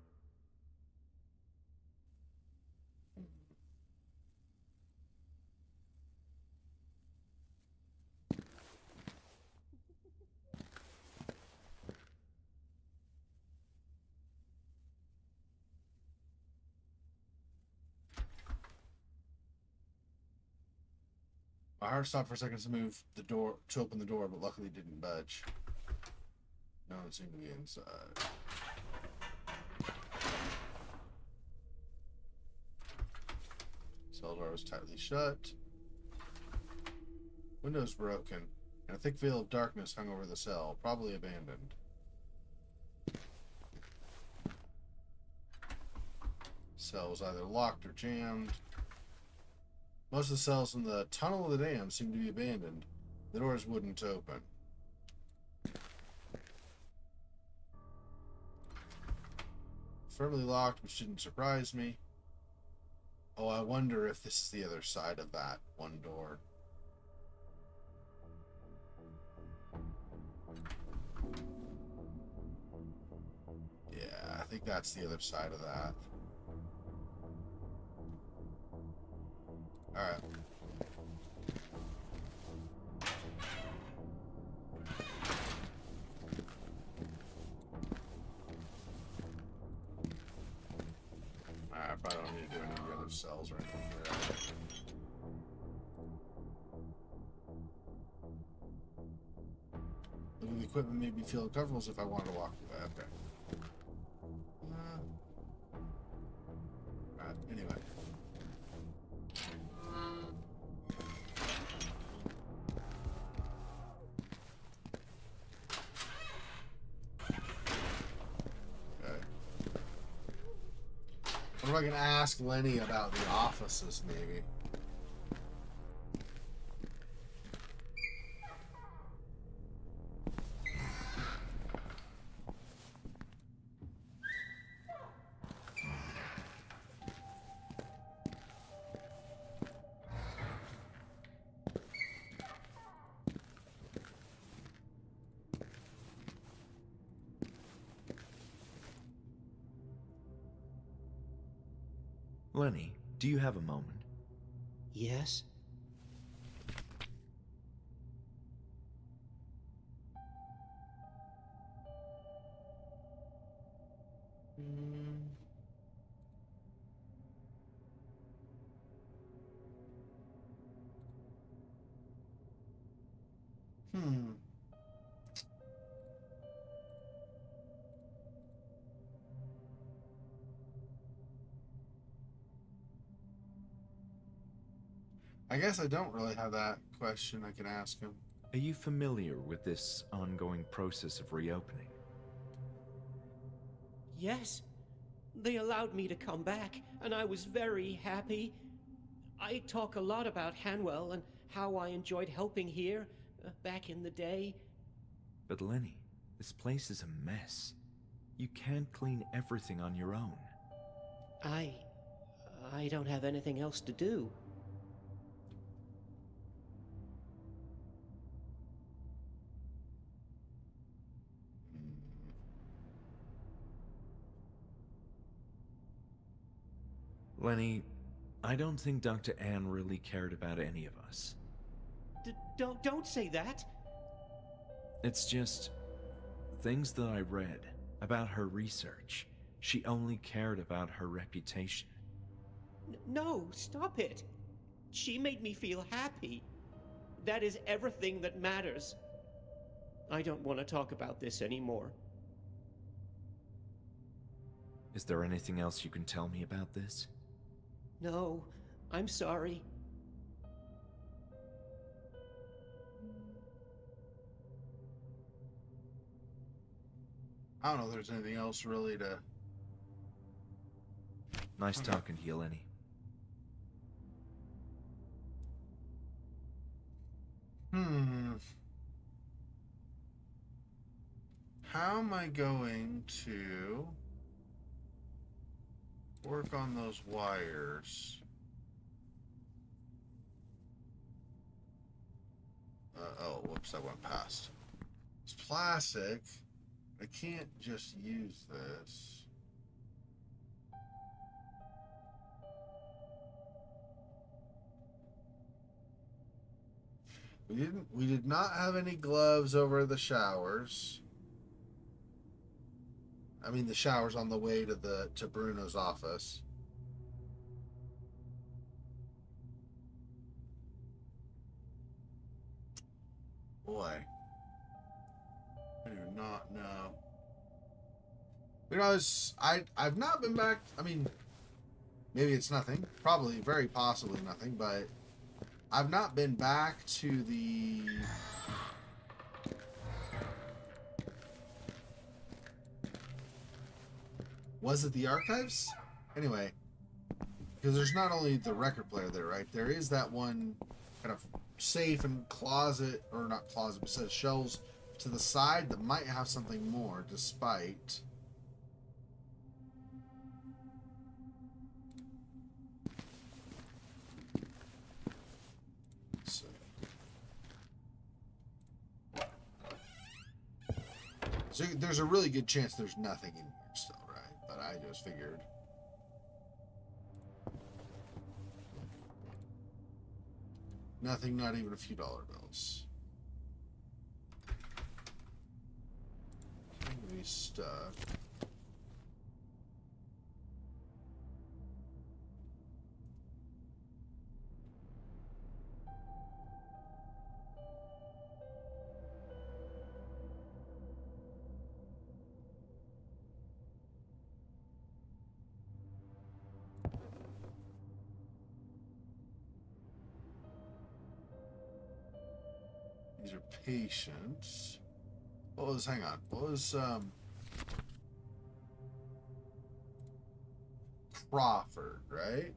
My heart stopped for a second to move the door to open the door, but luckily didn't budge. No one seemed to be inside. Cell door was tightly shut. Windows broken, and a thick veil of darkness hung over the cell, probably abandoned. Cell was either locked or jammed. Most of the cells in the tunnel of the dam seemed to be abandoned. The doors wouldn't open. Firmly locked, which didn't surprise me. Oh, I wonder if this is the other side of that one door. Yeah, I think that's the other side of that. Alright. I probably don't need to do any of the other cells or anything here. Looking at the equipment made me feel uncomfortable as if I wanted to walk through that. Okay. Alright, anyway. I wonder if I can ask Lenny about the offices, maybe. Lenny, do you have a moment? Yes? Hmm. I guess I don't really have that question I can ask him. Are you familiar with this ongoing process of reopening? Yes. They allowed me to come back, and I was very happy. I talk a lot about Hanwell and how I enjoyed helping here back in the day. But Lenny, this place is a mess. You can't clean everything on your own. I don't have anything else to do. Lenny, I don't think Dr. Ann really cared about any of us. Don't say that. It's just things that I read about her research. She only cared about her reputation. No, stop it. She made me feel happy. That is everything that matters. I don't want to talk about this anymore. Is there anything else you can tell me about this? No, I'm sorry. I don't know if there's anything else really to... Nice talking to you, Lenny. How am I going to work on those wires? Oh, whoops, that went past. It's plastic. I can't just use this. We did not have any gloves over the showers. I mean the showers on the way to Bruno's office. Boy. I do not know. You know, I've not been back. I mean, maybe it's nothing. Probably, very possibly nothing. But I've not been back to the. Was it the archives? Anyway, because there's not only the record player there, right? There is that one kind of safe and closet, or not closet, but set of shelves to the side that might have something more, despite. So there's a really good chance there's nothing in here still, right? But I just figured. Nothing, not even a few dollar bills. Seem to be stuck. These are patients. What was, hang on, what was, Crawford, right?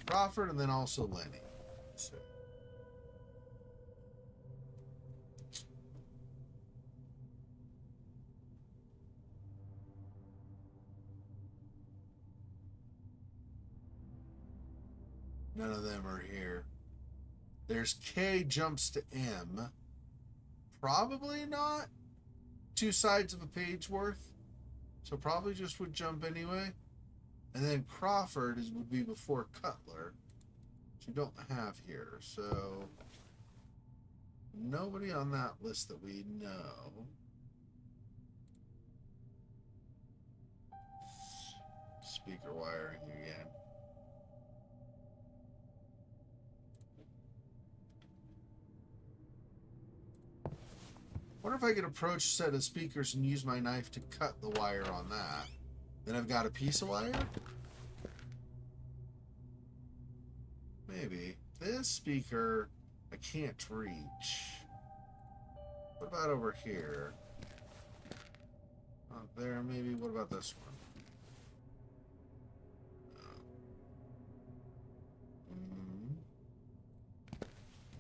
Crawford and then also Lenny. Let's see. None of them are here. There's K jumps to M. Probably not two sides of a page worth. So probably just would jump anyway. And then Crawford would be before Cutler, which you don't have here. So nobody on that list that we know. Speaker wiring again. Wonder if I could approach a set of speakers and use my knife to cut the wire on that. Then I've got a piece of wire? Maybe. This speaker, I can't reach. What about over here? There, maybe. What about this one?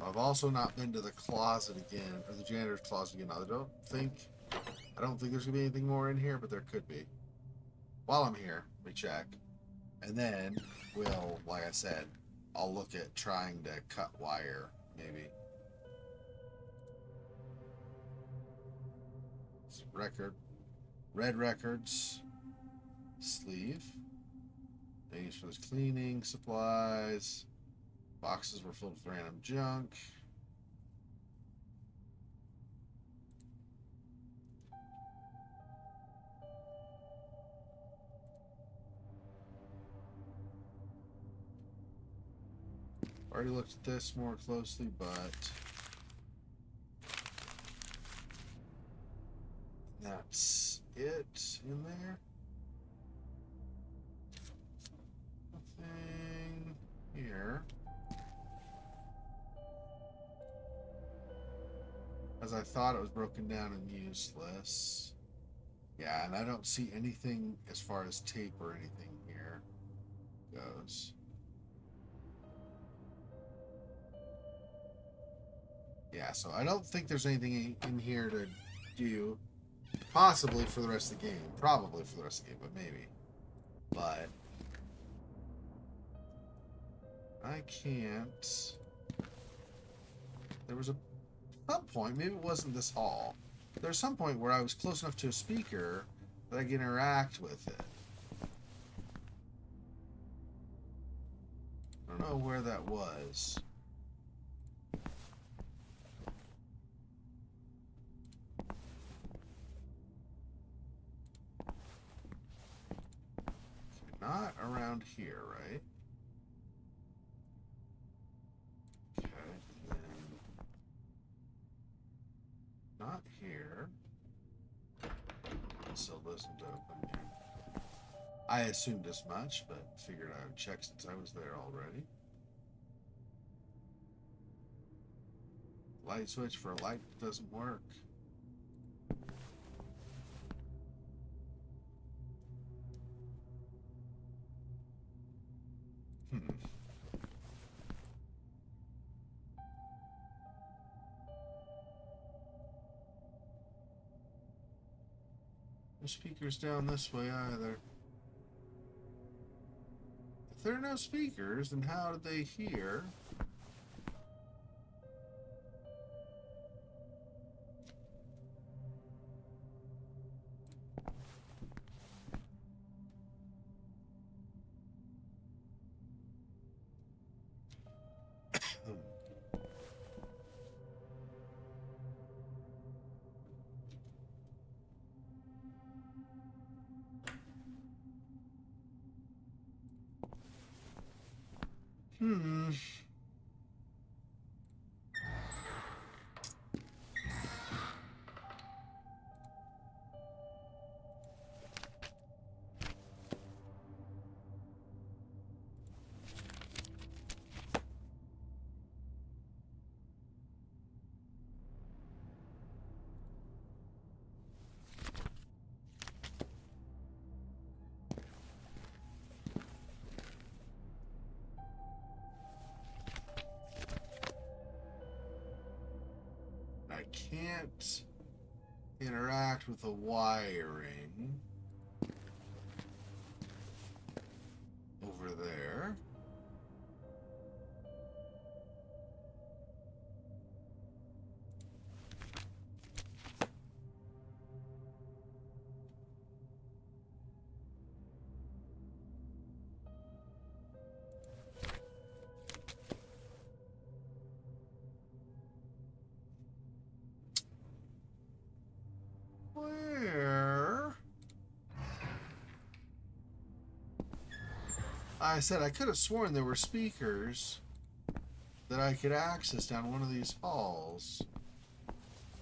I've also not been to the closet again, or the janitor's closet again. I don't think there's gonna be anything more in here, but there could be. While I'm here, let me check, and then we'll, like I said, I'll look at trying to cut wire, maybe. Record, red records, sleeve. They used for this cleaning supplies. Boxes were filled with random junk. Already looked at this more closely, but that's it in there. Nothing here. As I thought, it was broken down and useless. Yeah, and I don't see anything as far as tape or anything here goes. Yeah, so I don't think there's anything in here to do. Possibly for the rest of the game. Probably for the rest of the game, but maybe. But I can't. There was some point, maybe it wasn't this hall. There's some point where I was close enough to a speaker that I could interact with it. I don't know where that was. Not around here, right? Okay, and then not here. Still doesn't open here. I assumed as much, but figured I would check since I was there already. Light switch for a light that doesn't work. No speakers down this way either. If there are no speakers, then how did they hear? Hmm. I can't interact with the wiring over there. Where? I said I could have sworn there were speakers that I could access down one of these halls.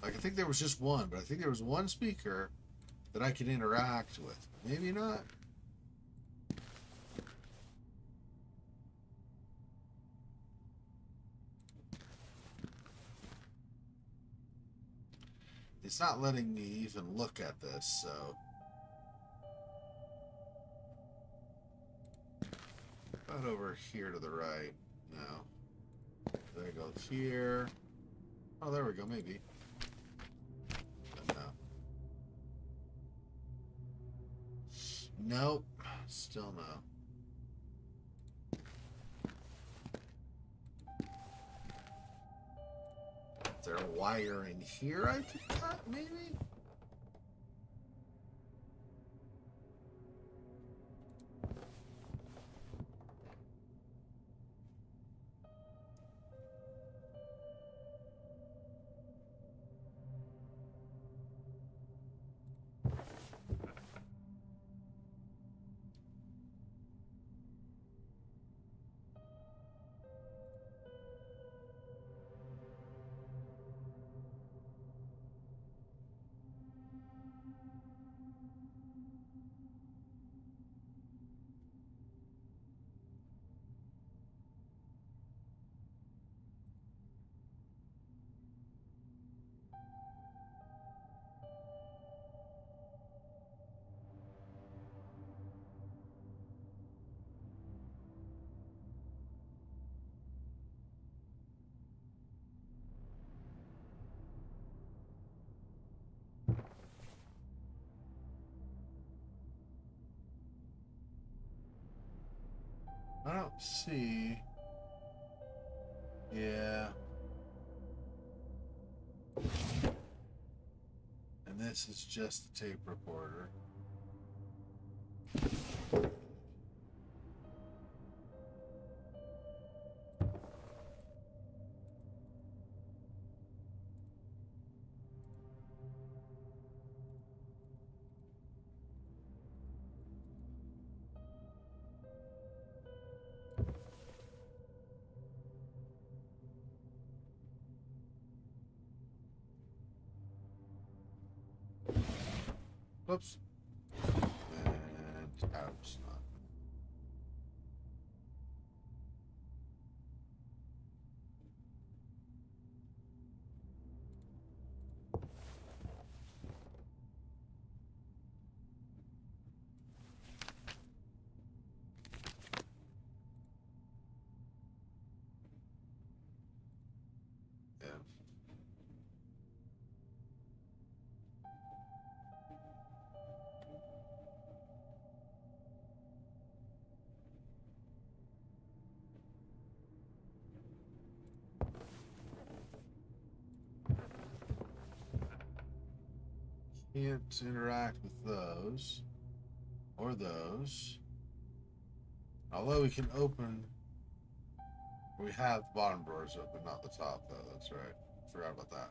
Like, I think there was just one, but I think there was one speaker that I could interact with. Maybe not. It's not letting me even look at this, so About over here to the right. No. There go here. Oh, there we go, maybe. But no. Nope. Still no. Is there a wire in here I could cut, maybe? I don't see. Yeah. And this is just the tape recorder. Whoops. And ouch. Not. Yeah. Can't interact with those or those. Although we can open, we have the bottom drawers open, not the top though. That's right. Forgot about that.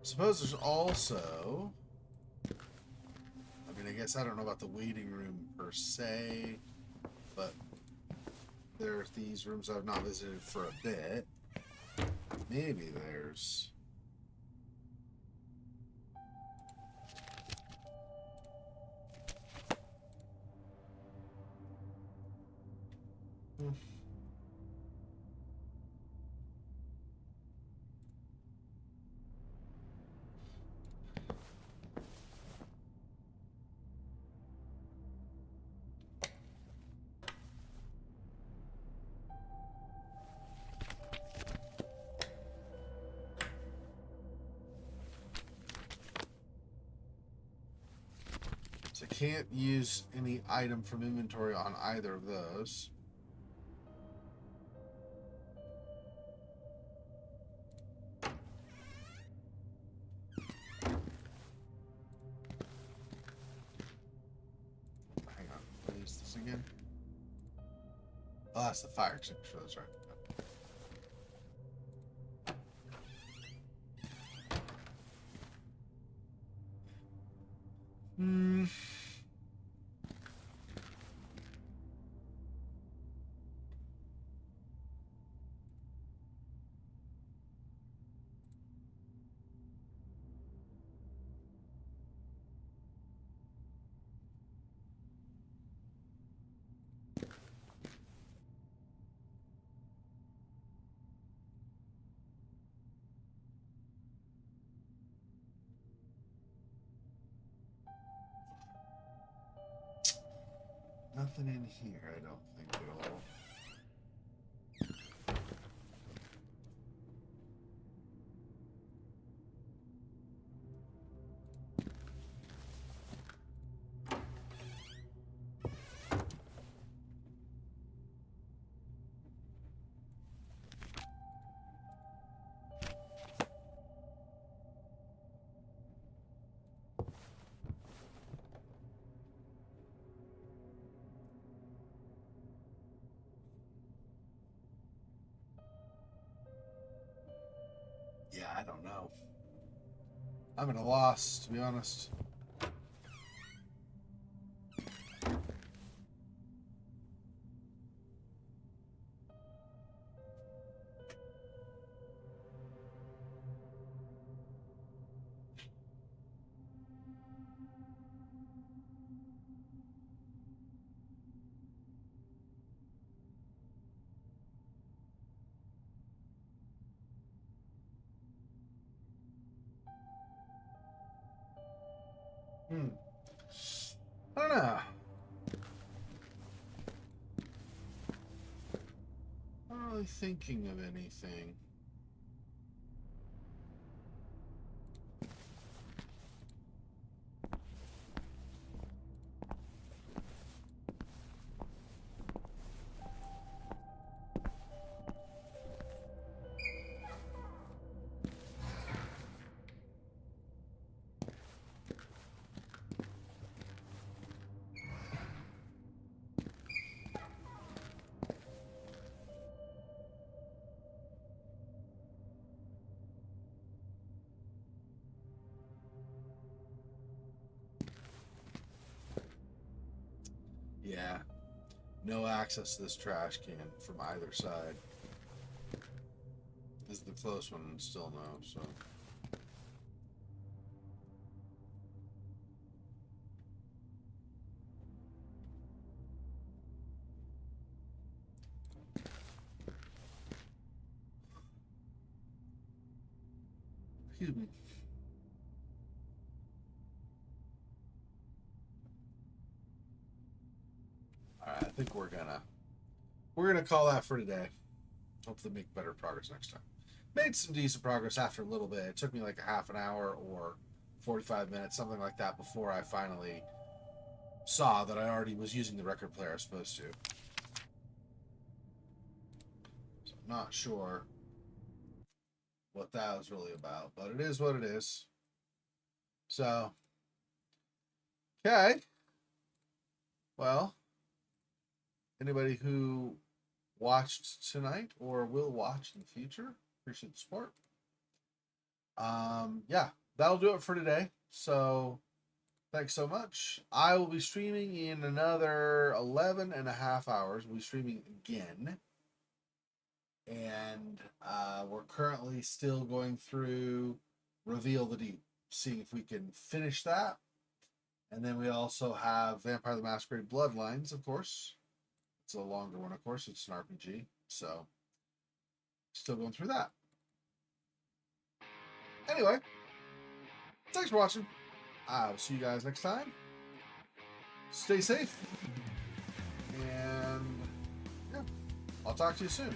Suppose there's also. I mean, I guess I don't know about the waiting room per se, but there are these rooms I've not visited for a bit. Maybe there's. So I can't use any item from inventory on either of those. Hang on, what is this again? Oh, that's the fire extinguisher, that's right. Nothing in here, I don't think at all. Yeah, I don't know. I'm at a loss, to be honest. I don't know. Not really thinking of anything. Yeah. No access to this trash can from either side. This is the close one, and still no, so. Excuse me. Alright, I think we're gonna call that for today. Hopefully make better progress next time. Made some decent progress after a little bit. It took me like a half an hour or 45 minutes, something like that, before I finally saw that I already was using the record player I was supposed to. So I'm not sure what that was really about, but it is what it is. So, okay. Well, anybody who watched tonight or will watch in the future, appreciate the support. Yeah, that'll do it for today. So thanks so much. I will be streaming in another 11 and a half hours. We'll be streaming again. And we're currently still going through Reveal the Deep, seeing if we can finish that. And then we also have Vampire the Masquerade Bloodlines, of course. It's a longer one, of course. It's an RPG. So, still going through that. Anyway, thanks for watching. I'll see you guys next time. Stay safe. And, yeah, I'll talk to you soon.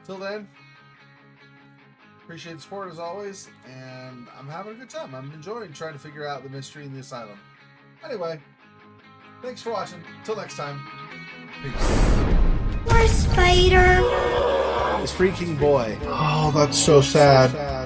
Till then, appreciate the support as always. And I'm having a good time. I'm enjoying trying to figure out the mystery in the asylum. Anyway, thanks for watching. Till next time. Peace. Poor spider. This freaking boy. Oh, that's so sad.